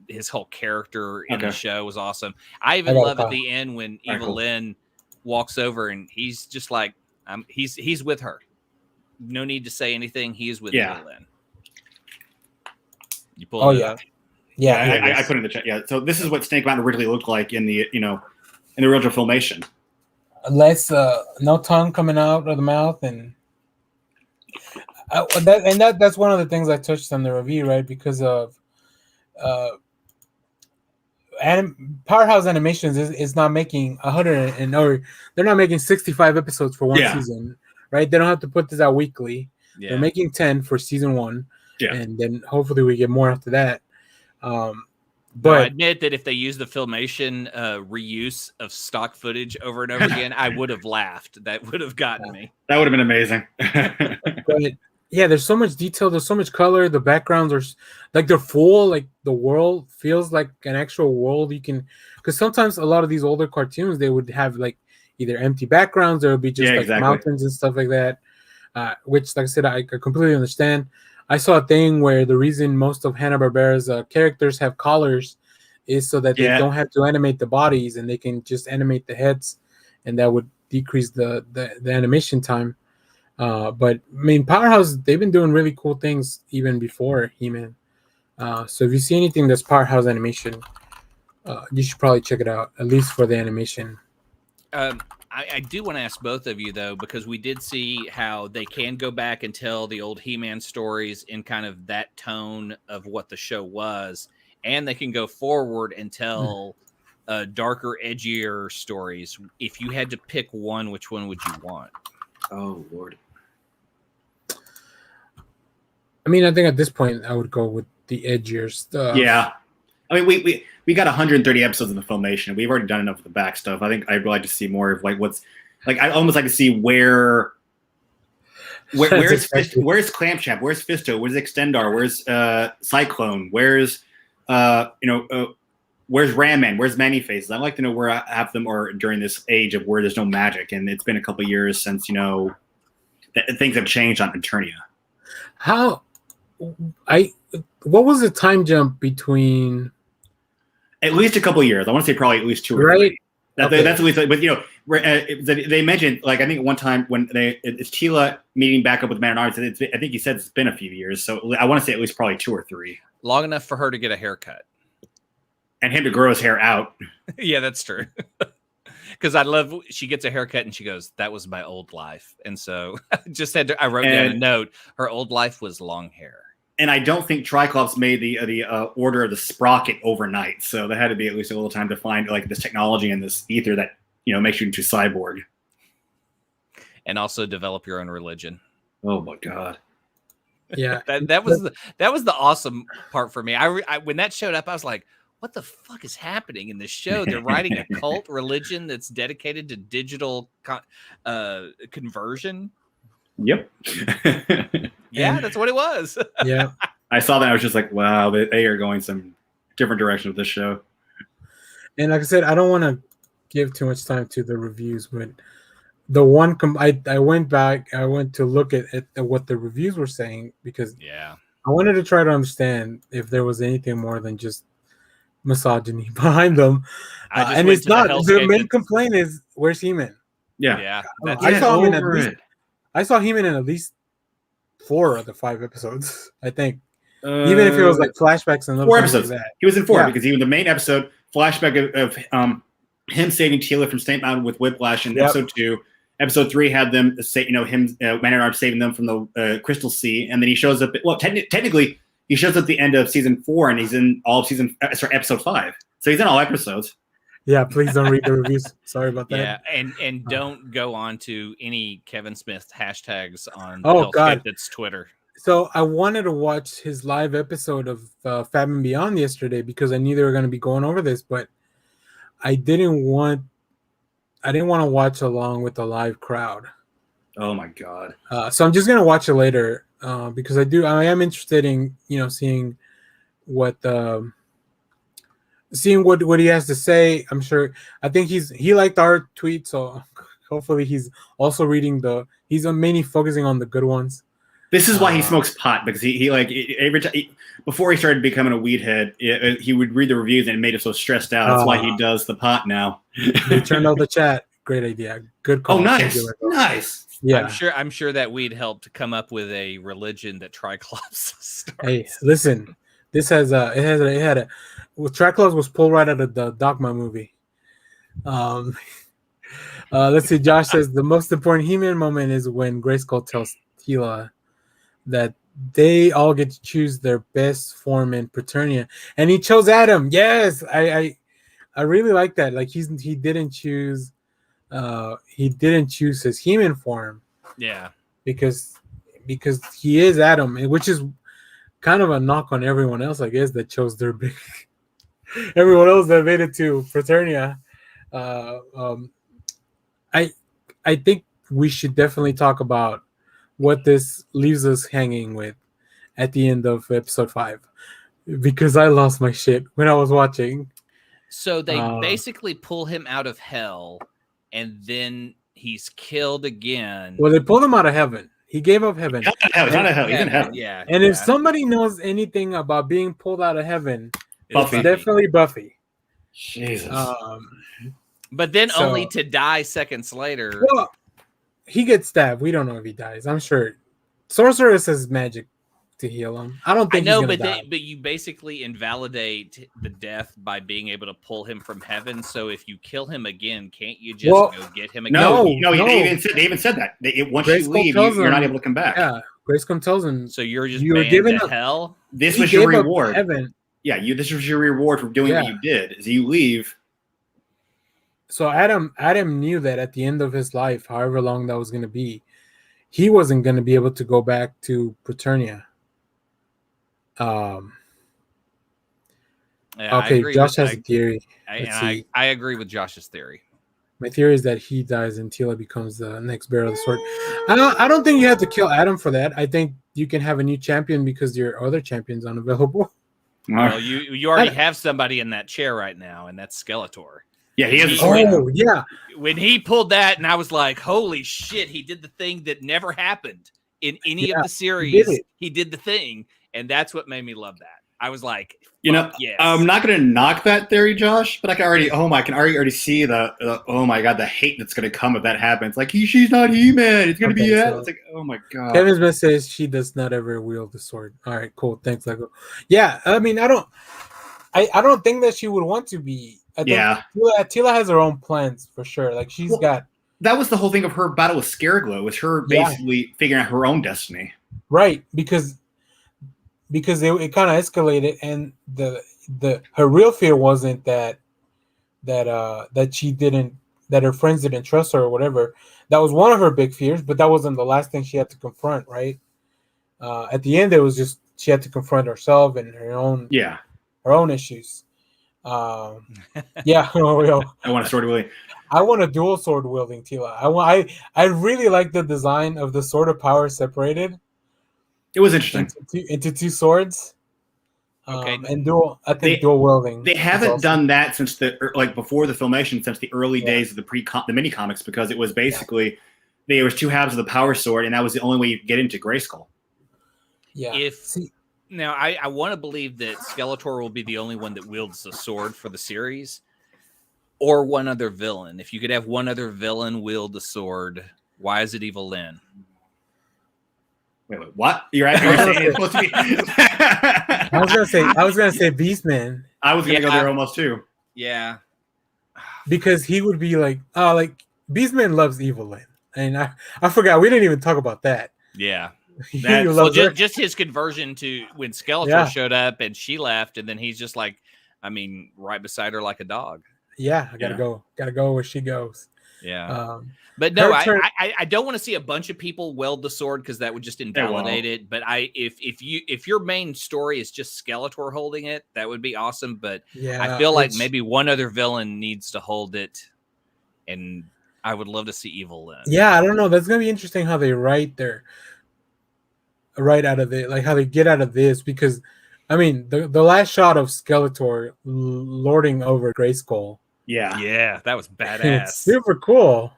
His whole character in the show was awesome. I even love at the end when Evil Lynn walks over and he's just like, he's with her. No need to say anything. He is with Evil Lynn. You pull it up? Yeah, I put it in the chat. Yeah, so this is what Snake Mountain originally looked like in the in the original Filmation. Less no tongue coming out of the mouth and. That's one of the things I touched on the review, right? Because of Powerhouse Animations is not making 100 they're not making 65 episodes for one season, right? They don't have to put this out weekly. Yeah. They're making 10 for season 1, and then hopefully we get more after that. But I admit that if they use the Filmation reuse of stock footage over and over again, I would have laughed. That would have gotten me. That would have been amazing. But yeah, there's so much detail. There's so much color. The backgrounds are like they're full. Like the world feels like an actual world. You can, because sometimes a lot of these older cartoons they would have like either empty backgrounds, there will be just mountains and stuff like that. Which, like I said, I completely understand. I saw a thing where the reason most of Hanna-Barbera's characters have collars is so that they don't have to animate the bodies and they can just animate the heads, and that would decrease the animation time. But I mean, Powerhouse, they've been doing really cool things even before Heman. So if you see anything that's Powerhouse animation, you should probably check it out, at least for the animation. I do want to ask both of you, though, because we did see how they can go back and tell the old He-Man stories in kind of that tone of what the show was, and they can go forward and tell darker, edgier stories. If you had to pick one, which one would you want? Oh, Lord. I mean, I think at this point, I would go with the edgier stuff. Yeah. I mean, we got 130 episodes in the Filmation. We've already done enough of the back stuff. I think I'd like to see more of like what's like. I almost like to see where's Clamchamp, where's Fisto, where's Extendar, where's Cyclone, where's where's Ram Man, where's Many-Faces. I'd like to know where half of them are during this age of where there's no magic, and it's been a couple of years since things have changed on Eternia. What was the time jump between? At least a couple of years. I want to say probably at least 2 or 3. That's at least. But they mentioned, like, I think one time when it's Tila meeting back up with Man at Arms. I think he said it's been a few years, so I want to say at least probably 2 or 3. Long enough for her to get a haircut, and him to grow his hair out. Yeah, that's true. Because I love she gets a haircut and she goes, "That was my old life," and so I wrote down a note. Her old life was long hair. And I don't think Triclops made the order of the sprocket overnight, so there had to be at least a little time to find like this technology and this ether that makes you into cyborg, and also develop your own religion. Oh my god! Yeah, that was the awesome part for me. I when that showed up, I was like, "What the fuck is happening in this show? They're writing a cult religion that's dedicated to digital conversion." Yep. Yeah, that's what it was. Yeah. I saw that. I was just like, wow, they are going some different direction with this show. And like I said, I don't want to give too much time to the reviews, but the one I went back, I went to look at what the reviews were saying, because I wanted to try to understand if there was anything more than just misogyny behind them. And it's not. The main complaint is, where's Heman? Yeah. I saw him in at least 4 of the 5 episodes, I think. Even if it was like flashbacks and 4 episodes. Like that. He was in 4 because he was the main episode, flashback of him saving Tila from Snake Mountain with Whiplash in episode 2. Episode 3 had them say, him, Man at Arms saving them from the Crystal Sea, and then he shows up. Well, technically, he shows up at the end of season 4, and he's in all of episode 5. So he's in all episodes. Yeah, please don't read the reviews. Sorry about that. Yeah, and don't go on to any Kevin Smith hashtags on that's Twitter. So I wanted to watch his live episode of Fab and Beyond yesterday because I knew they were going to be going over this, but I didn't want to watch along with the live crowd. Oh my god! So I'm just going to watch it later because I am interested in seeing what he has to say. I'm sure. I think he liked our tweet, so hopefully he's also reading he's mainly focusing on the good ones. This is why he smokes pot, because he every time before he started becoming a weed head, he would read the reviews and it made him so stressed out. That's why he does the pot now. He turned on the chat. Great idea. Good call. Oh, nice. Yeah, I'm sure that weed helped come up with a religion that Triclops starts. Hey, listen, this has Triclops was pulled right out of the Dogma movie. Let's see. Josh says the most important He-Man moment is when Grayskull tells Tila that they all get to choose their best form in Preternia, and he chose Adam. Yes, I really like that. Like he didn't choose his He-Man form. Yeah, because he is Adam, which is kind of a knock on everyone else, I guess, that chose their big. Everyone else that made it to Preternia. I think we should definitely talk about what this leaves us hanging with at the end of episode 5, because I lost my shit when I was watching. So they basically pull him out of hell and then he's killed again. Well, they pulled him out of heaven. He gave up heaven. He's not in hell. He's in heaven. Yeah. And if somebody knows anything about being pulled out of heaven, Buffy. it's definitely Buffy. Jesus. But then only to die seconds later. Well, he gets stabbed. We don't know if he dies. I'm sure. Sorceress has magic to heal him. I don't think. I know, he's gonna die. but you basically invalidate the death by being able to pull him from heaven. So if you kill him again, can't you just go get him again? No. They even said that. Once you leave, you're not able to come back. Yeah, Grayskull tells him. So you're just you were given to hell. This was your reward. Heaven. Yeah, this was your reward for doing what you did. Is you leave. So Adam knew that at the end of his life, however long that was going to be, he wasn't going to be able to go back to Preternia. Okay, Josh has a theory. I agree with Josh's theory. My theory is that he dies and Tila becomes the next bearer of the sword. I don't think you have to kill Adam for that. I think you can have a new champion because your other champion's unavailable. Well, you already have somebody in that chair right now, and that's Skeletor. Yeah, he has. Yeah. When he pulled that, and I was like, "Holy shit!" He did the thing that never happened in any of the series. He did the thing, and that's what made me love that. I was like, yes. I'm not going to knock that theory, Josh, but I can already see the oh my god, the hate that's going to come if that happens. Like she's not He-Man. It's going to be It's like, oh my god. Kevin Smith says she does not ever wield the sword. All right, cool. Thanks, Lego. Yeah, I mean, I don't think that she would want to be. I think Tila has her own plans for sure. Like she's got. That was the whole thing of her battle with Scareglow. Was her basically figuring out her own destiny. Right, because it kind of escalated, and her real fear wasn't that her friends didn't trust her or whatever. That was one of her big fears, but that wasn't the last thing she had to confront, right? At the end, it was just she had to confront herself and her own issues. I want a sword wielding. I want a dual sword wielding Tila. I really like the design of the sword of power separated. It was interesting into two swords. And dual wielding. They haven't done that since before the Filmation, since the early days of the mini comics, because it was basically there was two halves of the power sword, and that was the only way you could get into Grayskull. Yeah. Now I want to believe that Skeletor will be the only one that wields the sword for the series, or one other villain. If you could have one other villain wield the sword, why is it Evil Lyn? Wait, what? You're saying it's supposed to be? I was gonna say Beastman. I was gonna go there almost too. Yeah, because he would be like Beastman loves Evil Lyn, and I forgot we didn't even talk about that. Yeah, just his conversion to when Skeletor showed up and she left, and then he's just like, right beside her like a dog. Yeah, I gotta go where she goes. Yeah. But no, I don't want to see a bunch of people weld the sword because that would just invalidate it. But if your main story is just Skeletor holding it, that would be awesome. But I feel like maybe one other villain needs to hold it, and I would love to see Evil Lyn. Yeah, I don't know. That's gonna be interesting how they write right out of it, like how they get out of this, because the last shot of Skeletor lording over Grayskull. Yeah, that was badass. It's super cool.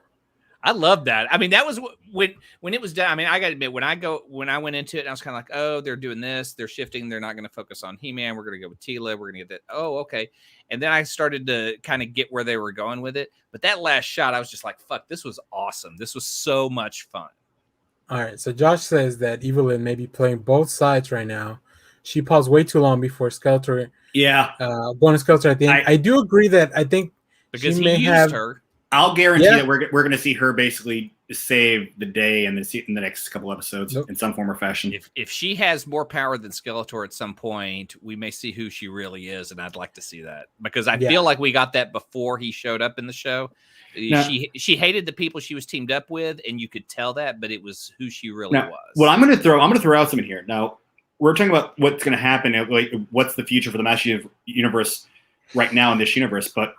I love that. That was when it was done. I got to admit, when I went into it, I was kind of like, oh, they're doing this, they're shifting, they're not going to focus on He-Man. We're going to go with Tila. We're going to get that. Oh, okay. And then I started to kind of get where they were going with it. But that last shot, I was just like, fuck, this was awesome. This was so much fun. All right. So Josh says that Evil Lyn may be playing both sides right now. She paused way too long before Skeletor. Yeah. Going to Skeletor at the end. I do agree that I think because he used her. I'll guarantee that we're going to see her basically save the day in the next couple episodes in some form or fashion. If she has more power than Skeletor at some point, we may see who she really is, and I'd like to see that because I feel like we got that before he showed up in the show. She hated the people she was teamed up with, and you could tell that, but it was who she really was. Well, I'm going to throw out something here. Now we're talking about what's going to happen, like what's the future for the Master Universe right now in this universe, but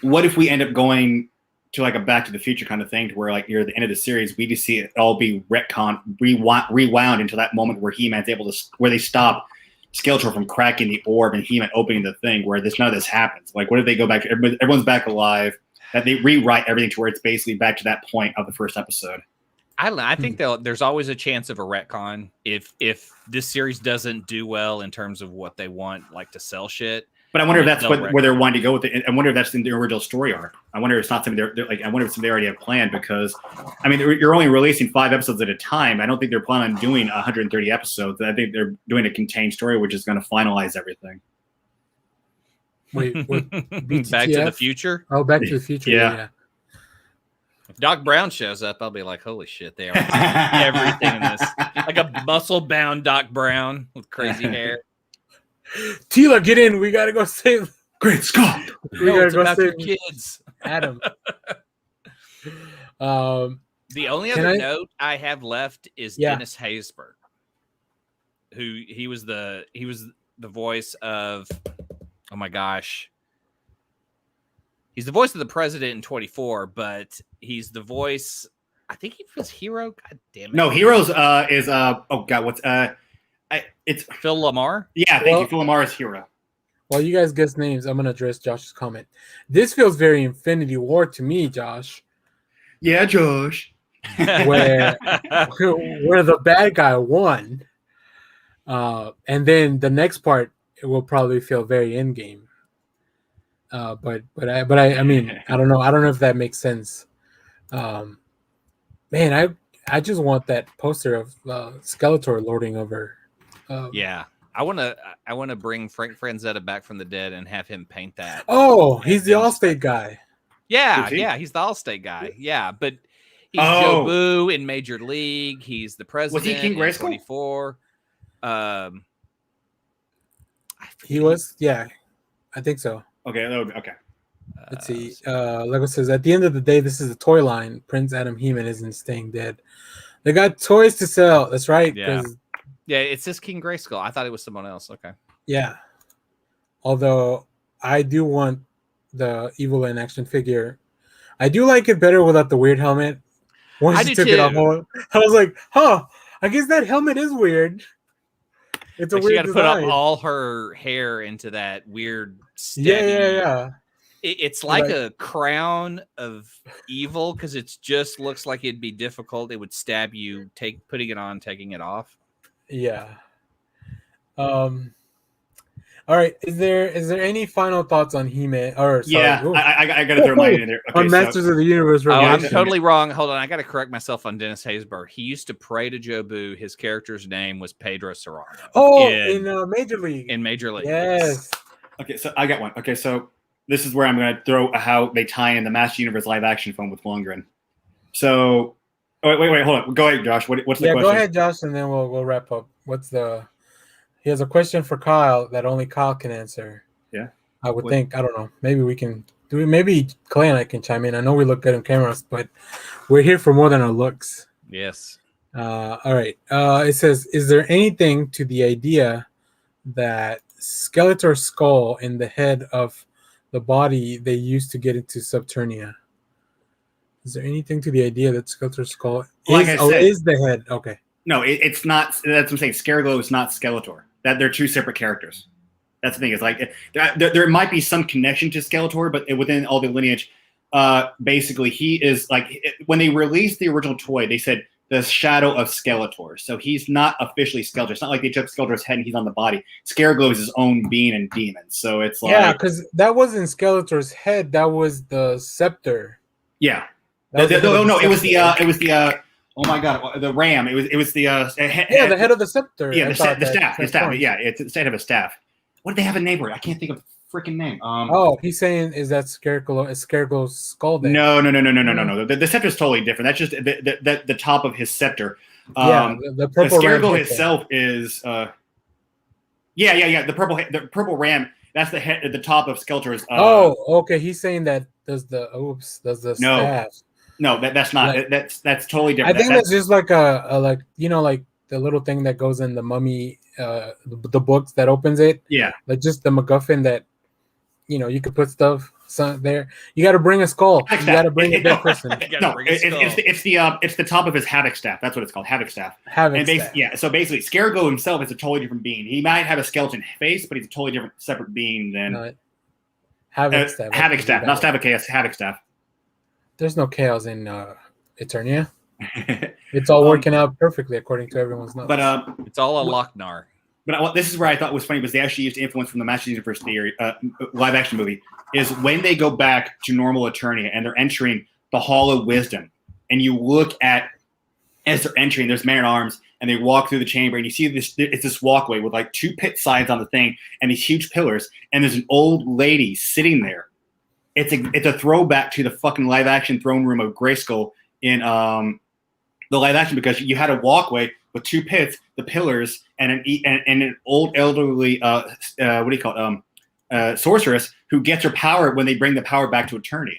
what if we end up going to like a Back to the Future kind of thing, to where like near the end of the series, we just see it all be rewound into that moment where He-Man's able to, where they stop Skeletor from cracking the orb and He-Man opening the thing, where none of this happens. Like, what if they go back to everyone's back alive? that they rewrite everything to where it's basically back to that point of the first episode. I don't know. I think there's always a chance of a retcon if this series doesn't do well in terms of what they want, like to sell shit. But I wonder if that's where they're wanting to go with it. I wonder if that's in the original story arc. I wonder if it's not something they're like. I wonder if it's something they already have planned, because, I mean, you're only releasing 5 episodes at a time. I don't think they're planning on doing 130 episodes. I think they're doing a contained story, which is going to finalize everything. Wait, what? Back to the Future? Oh, Back to the Future. Yeah. If Doc Brown shows up, I'll be like, holy shit, they are everything in this. Like a muscle-bound Doc Brown with crazy hair. Tila, get in. We got to go save. Great Scott. We got to go about save kids. Adam. The only other note I have left is Dennis Haysbert, who he was the voice of, oh my gosh. He's the voice of the president in 24, but he's the voice. I think he was Hero. God damn it! No, Heroes is oh god, what's it's Phil Lamar. Yeah, thank you. Phil Lamar is Hero. While you guys guess names, I'm gonna address Josh's comment. This feels very Infinity War to me, Josh. Yeah, Josh. Where the bad guy won, and then the next part it will probably feel very Endgame. But I mean, I don't know. I don't know if that makes sense. Man, I just want that poster of Skeletor lording over. Yeah, I want to bring Frank Franzetta back from the dead and have him paint that. Oh, he's the Allstate guy. Yeah, he's the Allstate guy. Yeah, but he's Joe Boo in Major League. He's the president. Was he King Grayskull? 24. He was. Yeah, I think so. Okay. Let's see. Lego says, at the end of the day, this is a toy line. Prince Adam Heman isn't staying dead. They got toys to sell. That's right. Yeah. Yeah, it says King Grayskull. I thought it was someone else. Okay. Yeah. Although I do want the Evil in action figure. I do like it better without the weird helmet. Once you took it off, I was like, I guess that helmet is weird. It's a weird she got to put up all her hair into that weird steady. Yeah. It's like a crown of evil, because it just looks like it'd be difficult. It would stab you putting it on, taking it off. Yeah. All right. Is there any final thoughts on He-Man? Or sorry, I got to throw mine in there. Okay, on Masters of the Universe. I'm totally wrong. Hold on, I got to correct myself on Dennis Haysbert. He used to pray to Joe Boo. His character's name was Pedro Serrano. Oh, in Major League. In Major League. Yes. Okay, so I got one. Okay, so this is where I'm going to throw how they tie in the Master Universe live action film with Lundgren. So, wait, hold on. Go ahead, Josh. What's the question? Go ahead, Josh, and then we'll wrap up. He has a question for Kyle that only Kyle can answer. Yeah. I would think. I don't know. Maybe we can do it. Maybe Clay and I can chime in. I know we look good on cameras, but we're here for more than our looks. Yes. All right. It says, is there anything to the idea that Skeletor's skull in the head of the body they used to get into Subternia? Is there anything to the idea that Skeletor's skull is the head? Okay. No, it's not. That's what I'm saying. Scareglow is not Skeletor. That they're two separate characters. That's the thing. It's like there might be some connection to Skeletor, but within all the lineage, basically he is like when they released the original toy, they said the shadow of Skeletor. So he's not officially Skeletor. It's not like they took Skeletor's head and he's on the body. Scareglow is his own being and demon. So it's like because that wasn't Skeletor's head. That was the scepter. Yeah. It was the. Oh my God! The ram. It was the the head of the scepter. Yeah, the staff. The staff. Yeah, it's instead of a staff. What did they have a name for it? I can't think of the freaking name. He's saying is that Scareglow's skull? There? No. The scepter is totally different. That's just the top of his scepter. The purple Scareglow itself is. The purple ram. That's the head at the top of Skeletor's. Okay. He's saying that does the staff. No, that's not. That's totally different. I think that's just like like the little thing that goes in the mummy, the books that opens it. Yeah, like just the MacGuffin that you could put stuff there. You got to bring a skull. You got to bring a dead person. It's the top of his havoc staff. That's what it's called, havoc staff. Yeah. So basically, Scareglow himself is a totally different being. He might have a skeleton face, but he's a totally different, separate being than havoc staff. Havoc staff, not staff. Okay, havoc staff. There's no chaos in Eternia. It's all working out perfectly according to everyone's notes. But it's all a Lochnar. But this is where I thought was funny, was they actually used influence from the Masters of the Universe theory, live action movie, is when they go back to normal Eternia and they're entering the Hall of Wisdom, and you look at, as they're entering, there's Man-at-Arms, and they walk through the chamber, and you see this walkway with like 2 pit sides on the thing and these huge pillars, and there's an old lady sitting there. It's a throwback to the fucking live action throne room of Grayskull in the live action, because you had a walkway with 2 pits, the pillars, and an old elderly sorceress who gets her power when they bring the power back to Eternia.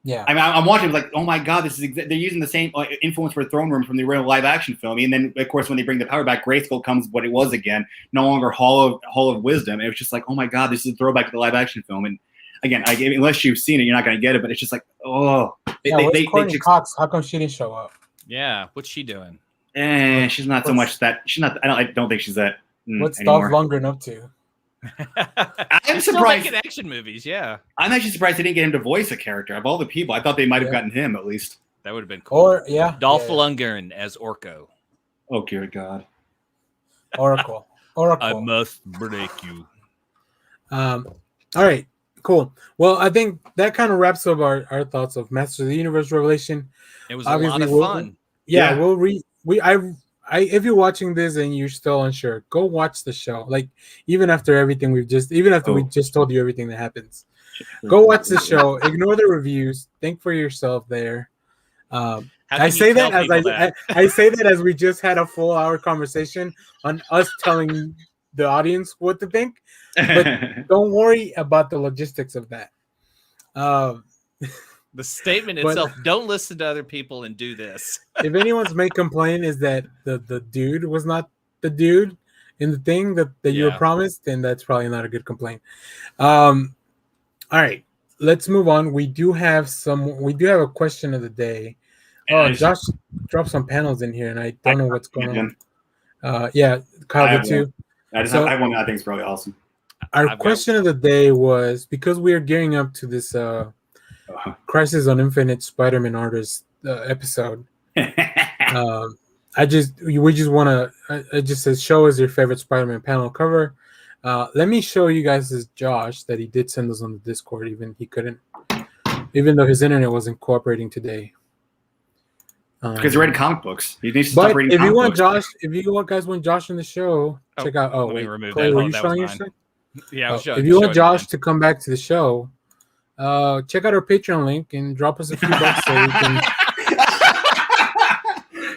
Yeah, I mean, I'm watching like, oh my god, they're using the same influence for Throne Room from the original live action film, and then of course when they bring the power back, Grayskull comes what it was again, no longer Hall of Wisdom. And it was just like, oh my god, this is a throwback to the live action film. And again, unless you've seen it, you're not going to get it. But it's just like, oh, where's Courtney Cox? How come she didn't show up? Yeah, what's she doing? She's not so much that. She's not. I don't think she's that. What's Dolph Lundgren up to? I'm surprised. Making action movies, yeah. I'm actually surprised they didn't get him to voice a character. Of all the people, I thought they might have gotten him at least. That would have been cool. Or Dolph Lundgren as Orko. Oh dear God. Oracle. I must break you. All right, cool. Well, I think that kind of wraps up our thoughts of Masters of the Universe Revelation. It was obviously a lot of fun. Yeah, if you're watching this and you're still unsure, go watch the show. Like even after we just told you everything that happens, go watch the show. Ignore the reviews. Think for yourself there. I say that as we just had a full hour conversation on us telling the audience what to think, but don't worry about the logistics of that. The statement itself, don't listen to other people and do this. If anyone's main complaint is that the dude was not the dude in the thing that you were promised, then that's probably not a good complaint. All right, let's move on. We do have a question of the day. Oh, Josh dropped some panels in here, and I don't know what's going on. Kyle did too. I have one that I think is probably awesome. Our question of the day was, because we are gearing up to this Crisis on Infinite SpiderMan artist episode. It just says show us your favorite Spider-Man panel cover. Let me show you guys this Josh that he did send us on the Discord. Even though his internet wasn't cooperating today. Because he read comic books. You need to stop reading comic books. If you guys want Josh in the show, check out. Oh, let me wait, remove Clay, that. were you showing your stuff? Yeah, I was showing. If you want Josh to come back to the show, check out our Patreon link and drop us a few bucks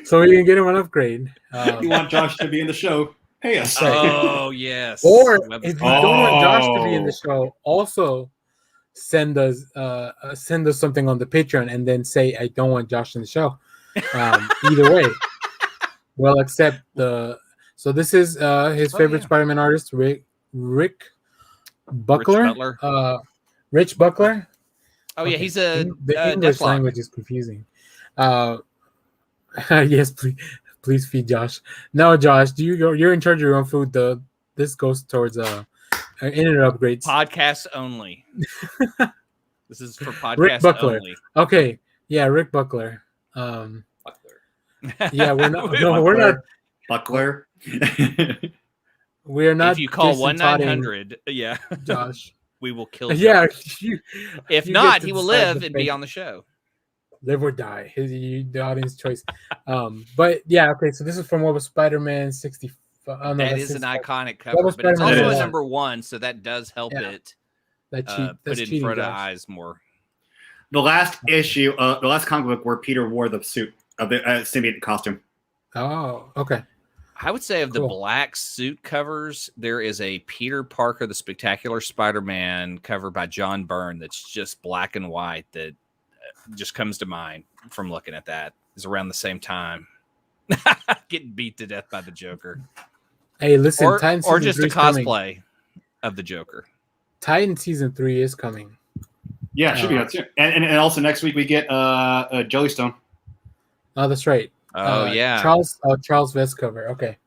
so we can get him an upgrade. If you want Josh to be in the show, pay us. Oh yes. Or if you don't want Josh to be in the show, also send us something on the Patreon and then say I don't want Josh in the show. Either way, we'll accept the. So this is his favorite Spider-Man artist, Rick Buckler. Rich Buckler. Oh yeah, he's the English language is confusing. Yes, please feed Josh. No, Josh, you're in charge of your own food. This goes towards internet upgrades. Podcasts only. This is for podcasts Rick Buckler. only. Okay, yeah, Rick Buckler. Yeah, we're not Buckler. We're not. If you call 1-900, yeah, Josh, we will kill Josh. Yeah, if not, he will live and be on the show. Live or die, the audience choice. But yeah, okay. So this is from what was Spider-Man 65. That is an iconic cover, but it's also a number 1, so that does help it. Put it in front of eyes more. The last issue, the last comic book where Peter wore the suit of the symbiote costume. Oh, okay. I would say of the black suit covers, there is a Peter Parker, the Spectacular Spider-Man cover by John Byrne that's just black and white that just comes to mind from looking at that. It's around the same time. Getting beat to death by the Joker. Hey, listen, or just a cosplay of the Joker. Titan season 3 is coming. Yeah, it should be out soon. And also next week we get Jellystone. Oh, that's right. Oh yeah, Charles Vest cover. Okay.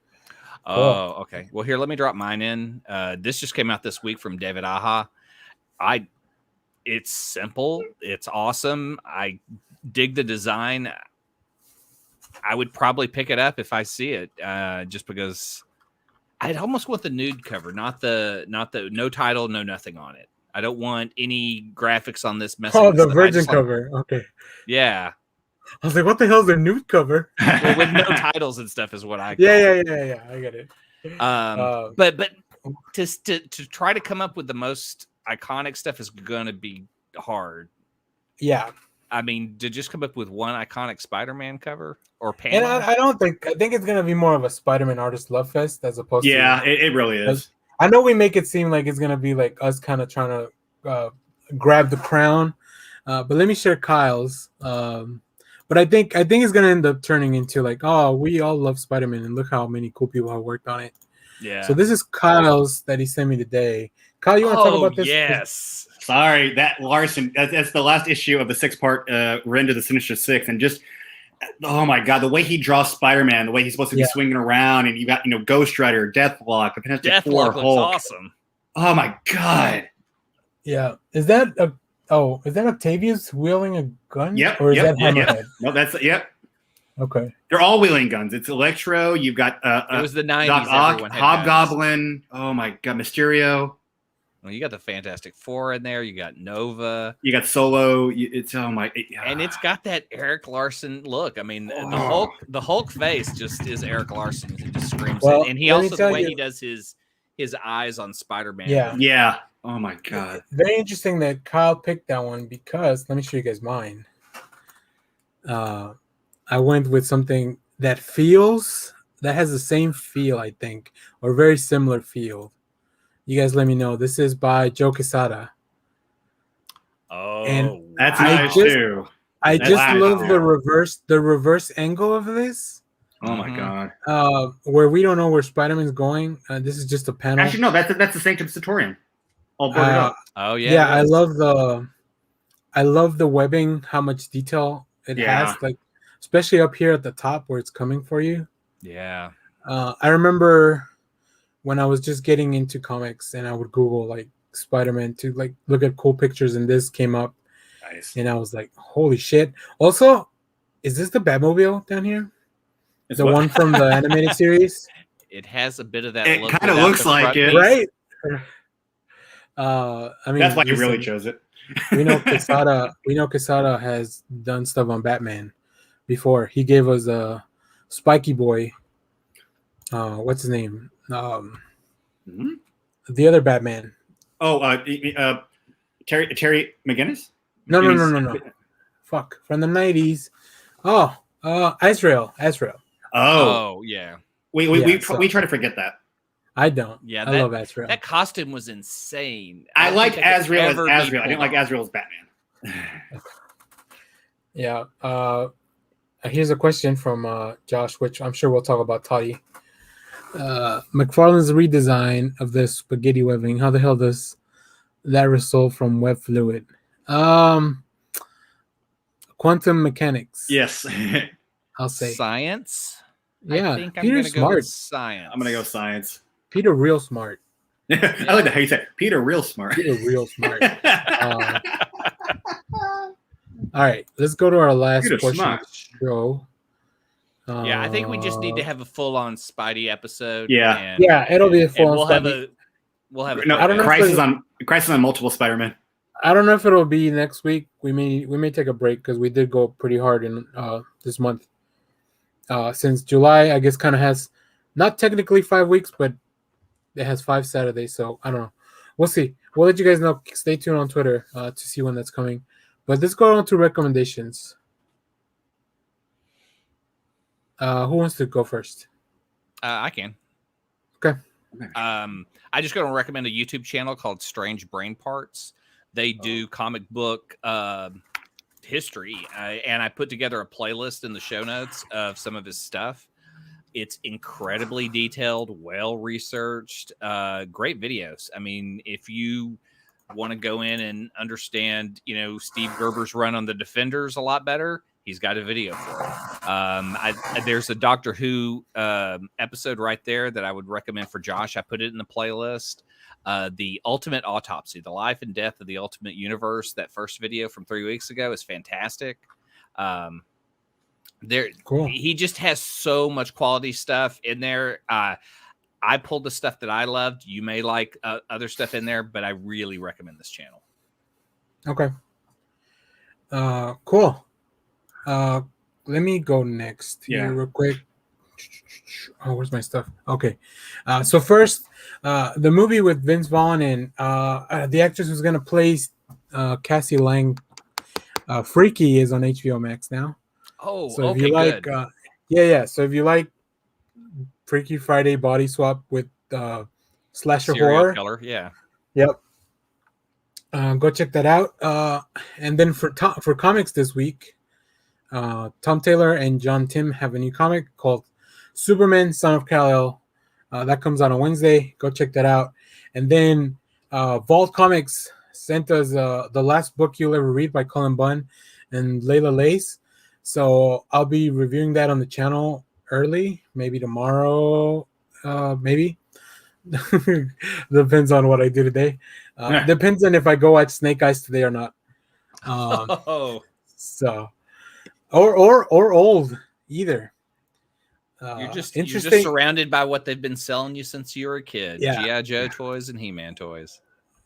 Oh, cool. Okay. Well, here, let me drop mine in. This just came out this week from David Aja. It's simple. It's awesome. I dig the design. I would probably pick it up if I see it, just because I'd almost want the nude cover, not the no title, no nothing on it. I don't want any graphics on this message. Oh, the virgin cover. Okay. Yeah. I was like, what the hell is the nude cover? Well, with no titles and stuff is what I call yeah. I get it. But to try to come up with the most iconic stuff is going to be hard. Yeah. I mean, to just come up with one iconic Spider-Man cover or panel. And I think it's gonna be more of a Spider-Man artist love fest as opposed to. Yeah, it really is. I know we make it seem like it's gonna be like us kind of trying to grab the crown, but let me share Kyle's. But I think it's gonna end up turning into like, oh, we all love Spider-Man and look how many cool people have worked on it. Yeah. So this is Kyle's that he sent me today. Kyle, you want to talk about this? Yes. Sorry, that Larson. That's the last issue of the 6-part Run to the Sinister Six, and just oh my god, the way he draws Spider-Man, the way he's supposed to be swinging around, and you got Ghost Rider, Deathlock, the Fantastic Four, looks Hulk. Awesome. Oh my god. Yeah, is that Octavius wielding a gun? Yep. Or is that Hammerhead? Hammerhead? No, that's yep. Okay. They're all wielding guns. It's Electro. You've got it was the 90s. Doc Ock, Hobgoblin. Oh my god, Mysterio. Well, you got the Fantastic Four in there. You got Nova. You got Solo. It's and it's got that Eric Larson look. I mean, the Hulk face just is Eric Larson. It just screams it. And he also the way he does his eyes on Spider-Man. Yeah. Oh my god. Very interesting that Kyle picked that one because let me show you guys mine. I went with something that has the same feel, I think, or very similar feel. You guys let me know. This is by Joe Quesada. Oh, and that's nice too. I just love the reverse angle of this. Oh my god. Where we don't know where Spider-Man's going. This is just a panel. Actually, no, that's the Sanctum Sanctorium. All boarded up. Oh yeah. Yeah, I love the webbing, how much detail it has, like especially up here at the top where it's coming for you. Yeah. I remember when I was just getting into comics and I would Google like Spider-Man to like look at cool pictures, and this came up. Nice. And I was like, holy shit. Also, is this the Batmobile down here? It's the one from the animated series? It has a bit of that it look. It kind of looks like it. Right? I mean, that's why you really chose it. we know Quesada has done stuff on Batman before. He gave us a Spiky Boy. What's his name? The other Batman. Oh, Terry McGinnis? No. Fuck. From the 90s. Oh, Azrael. Oh, yeah. We try to forget that. I don't. Yeah, I love Azrael. That costume was insane. I liked Azrael as Azrael. I didn't like Azrael as Batman. Yeah. Here's a question from Josh, which I'm sure we'll talk about Toddy. McFarlane's redesign of the spaghetti webbing. How the hell does that result from web fluid? Quantum mechanics. Yes. I'll say science. Yeah, I think Peter's smart. Go with science. I'm gonna go science. Peter real smart. I like how you said Peter real smart. Peter real smart. All right, let's go to our last portion of the show. Yeah, I think we just need to have a full-on Spidey episode. Yeah, it'll be a full-on. We'll have Crisis on multiple Spider-Man. I don't know if it'll be next week. We may take a break because we did go pretty hard in this month. Since July, I guess, kind of has not technically 5 weeks, but it has 5 Saturdays. So I don't know. We'll see. We'll let you guys know. Stay tuned on Twitter to see when that's coming. But let's go on to recommendations. Who wants to go first? I can. Okay. I just going to recommend a YouTube channel called Strange Brain Parts. They do comic book history, and I put together a playlist in the show notes of some of his stuff. It's incredibly detailed, well researched, great videos. I mean, if you want to go in and understand, Steve Gerber's run on the Defenders a lot better, he's got a video for it. There's a Doctor Who episode right there that I would recommend for Josh. I put it in the playlist. The Ultimate Autopsy, the life and death of the Ultimate Universe. That first video from 3 weeks ago is fantastic. Cool. He just has so much quality stuff in there. I pulled the stuff that I loved. You may like other stuff in there, but I really recommend this channel. Okay. Cool. Let me go next here real quick. Oh, where's my stuff? Okay. So first, the movie with Vince Vaughn and the actress who's going to play Cassie Lang, Freaky, is on HBO Max now. Oh, so if okay, you like, good. So if you like Freaky Friday body swap with slasher Serial horror, killer, yeah. Yep. Go check that out. And then for comics this week, Tom Taylor and John Tim have a new comic called Superman, Son of Kal-El. That comes out on Wednesday. Go check that out. And then Vault Comics sent us the last book you'll ever read by Cullen Bunn and Layla Lace. So I'll be reviewing that on the channel early, maybe tomorrow, maybe. Depends on what I do today. Depends on if I go watch Snake Eyes today or not. So, or old either. You're just surrounded by what they've been selling you since you were a kid. Yeah. G.I. Joe toys and He-Man toys.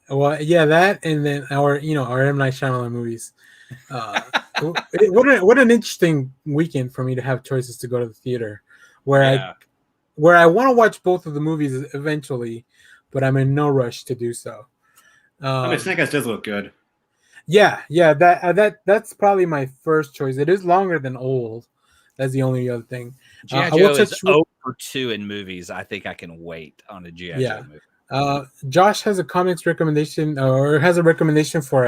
Well, yeah, that, and then our M. Night Shyamalan movies. What an interesting weekend for me to have choices to go to the theater, where I want to watch both of the movies eventually, but I'm in no rush to do so. Snake Eyes does look good. Yeah, that's probably my first choice. It is longer than Old. That's the only other thing. G.I. Joe is 0-2 in movies. I think I can wait on a G.I. Joe movie. Josh has a comics recommendation, or has a recommendation for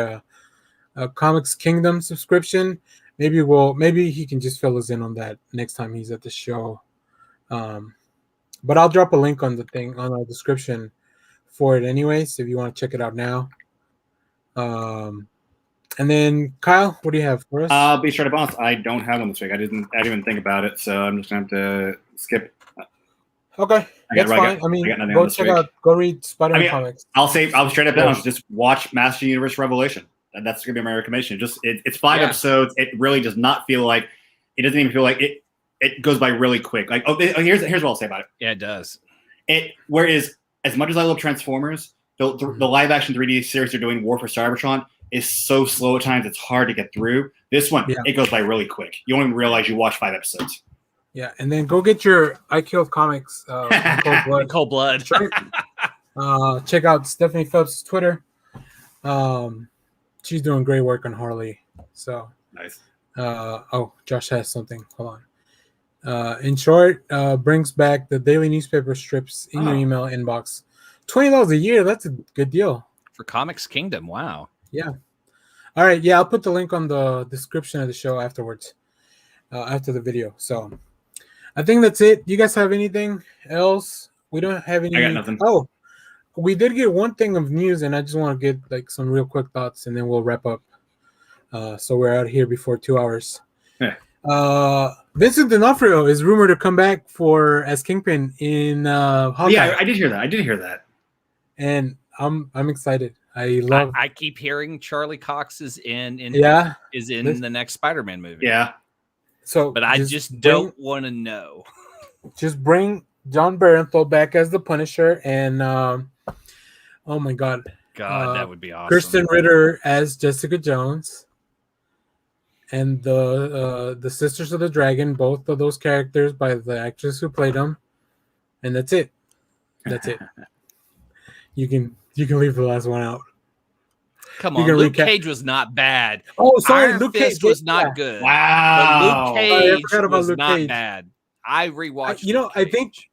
a Comics Kingdom subscription. Maybe he can just fill us in on that next time he's at the show. But I'll drop a link on the description for it anyways, if you want to check it out now. And then Kyle, what do you have for us? I'll be straight up honest. I don't have one this week. I didn't even think about it, so I'm just gonna have to skip. Okay, that's fine. I mean, go read SpiderMan comics. I'll straight up honest. Just watch Master Universe Revelation. That's gonna be my recommendation. It's 5 episodes. It really does not feel like. It doesn't even feel like it. It goes by really quick. Like, here's what I'll say about it. Yeah, it does. Whereas as much as I love Transformers, the live action 3D series they're doing, War for Cybertron, is so slow at times it's hard to get through. This one, it goes by really quick. You don't even realize you watched 5 episodes. Yeah, and then go get your I Killed Comics Cold Blood. Check out Stephanie Phelps' Twitter. She's doing great work on Harley. So nice. Josh has something. Hold on. In short, brings back the daily newspaper strips in your email inbox. $20 a year. That's a good deal for Comics Kingdom. Wow. Yeah. All right. Yeah, I'll put the link on the description of the show afterwards, after the video. So I think that's it. Do you guys have anything else? We don't have any. I got nothing. Oh, we did get one thing of news, and I just want to get like some real quick thoughts, and then we'll wrap up. So we're out here before 2 hours. Yeah. Vincent D'Onofrio is rumored to come back as Kingpin in Hawkeye. Yeah, I did hear that. And I'm excited. I keep hearing Charlie Cox is in the next SpiderMan movie. Yeah. So, but I just don't want to know. Just bring John Barenthal back as the Punisher, and oh my God, that would be awesome. Kristen Ritter as Jessica Jones, and the Sisters of the Dragon, both of those characters by the actress who played them, and that's it. That's it. You can leave the last one out. Come on, Luke Cage was not bad. Oh, sorry, Iron Luke Fist Cage was not good. Wow, but Luke Cage was not bad. I rewatched.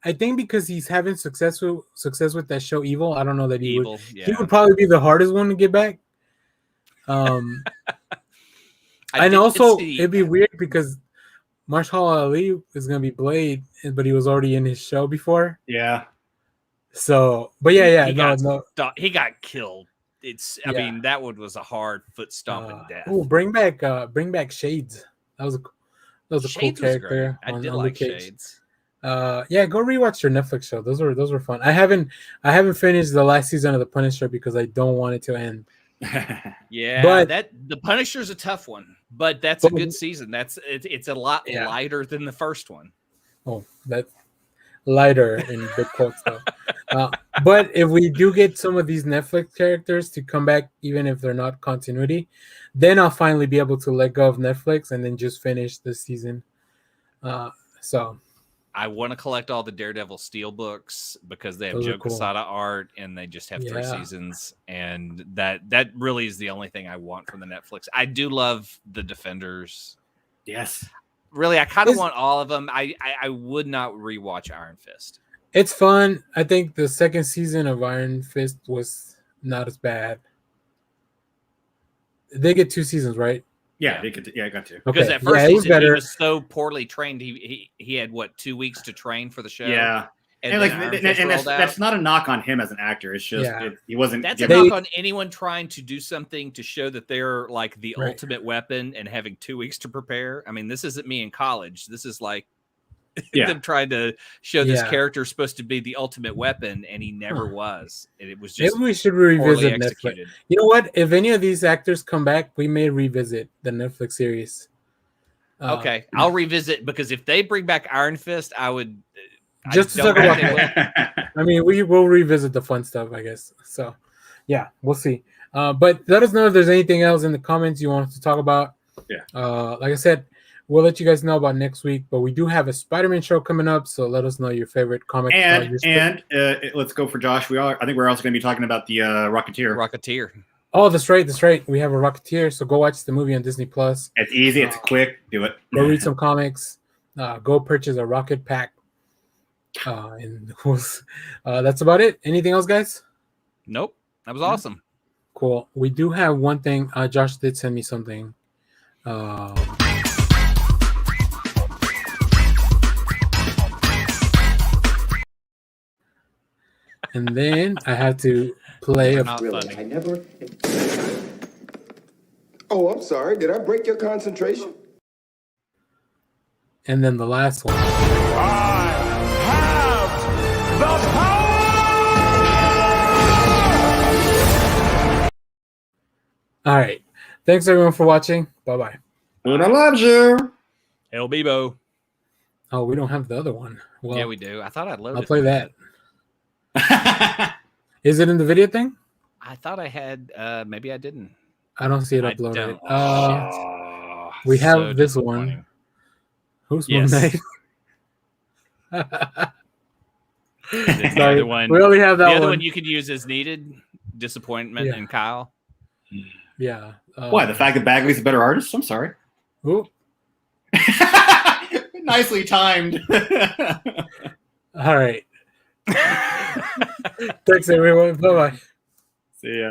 I think because he's having success with that show Evil. I don't know that he would probably be the hardest one to get back. And also it'd be weird because Marshall Ali is gonna be Blade, but he was already in his show before. Yeah. So, but he got killed. I mean, that one was a hard foot stomping death. Oh, bring back Shades. That was a cool character. I did like Shades. Yeah, go rewatch your Netflix show. Those were fun. I haven't finished the last season of The Punisher because I don't want it to end. Yeah, But the Punisher's a tough one, but that's a good season. It's a lot lighter than the first one. Oh, that's lighter in big quotes though. But if we do get some of these Netflix characters to come back, even if they're not continuity, then I'll finally be able to let go of Netflix and then just finish the season. So I want to collect all the Daredevil Steel books because they have Joe Quesada art and they just have 3 seasons. And that really is the only thing I want from the Netflix. I do love the Defenders. Yes. Really, I kind of want all of them. I would not rewatch Iron Fist. It's fun. I think the second season of Iron Fist was not as bad. They get 2 seasons, right? Yeah, they could. Yeah, I got to. Because at first he was so poorly trained. He had 2 weeks to train for the show. Yeah, and that's not a knock on him as an actor. It's just he wasn't. That's a knock on anyone trying to do something to show that they're like the ultimate weapon and having 2 weeks to prepare. I mean, this isn't me in college. This is like them trying to show this character is supposed to be the ultimate weapon, and he never was. And it was just maybe we should revisit Netflix. You know what? If any of these actors come back, we may revisit the Netflix series. Okay, I'll revisit because if they bring back Iron Fist, I would just to talk about that. I mean, we will revisit the fun stuff, I guess. So, yeah, we'll see. But let us know if there's anything else in the comments you want us to talk about. Yeah. Like I said, we'll let you guys know about next week, but we do have a SpiderMan show coming up, so let us know your favorite comic. And let's go for Josh. I think we're also going to be talking about the Rocketeer. Oh, that's right. We have a Rocketeer, so go watch the movie on Disney Plus. It's easy. It's quick. Do it. Go read some comics. Go purchase a Rocket Pack. And that's about it. Anything else, guys? Nope. That was awesome. Cool. We do have one thing. Josh did send me something. And then I have to play a. Really, I never. Oh, I'm sorry. Did I break your concentration? And then the last one. I have the power! All right. Thanks everyone for watching. Bye-bye. Una loves you. El Bibo. Oh, we don't have the other one. Well, yeah, we do. I thought I'd load it. I'll play that. Is it in the video thing? I thought I had. Maybe I didn't. I don't see it uploaded. We have this one. Who's Moon Knight? The other one. We only have that one. The other one you could use as needed. Disappointment and Kyle. Yeah. Why? The fact that Bagley's a better artist? I'm sorry. Ooh. Nicely timed. All right. Thanks, everyone. Bye-bye. See ya.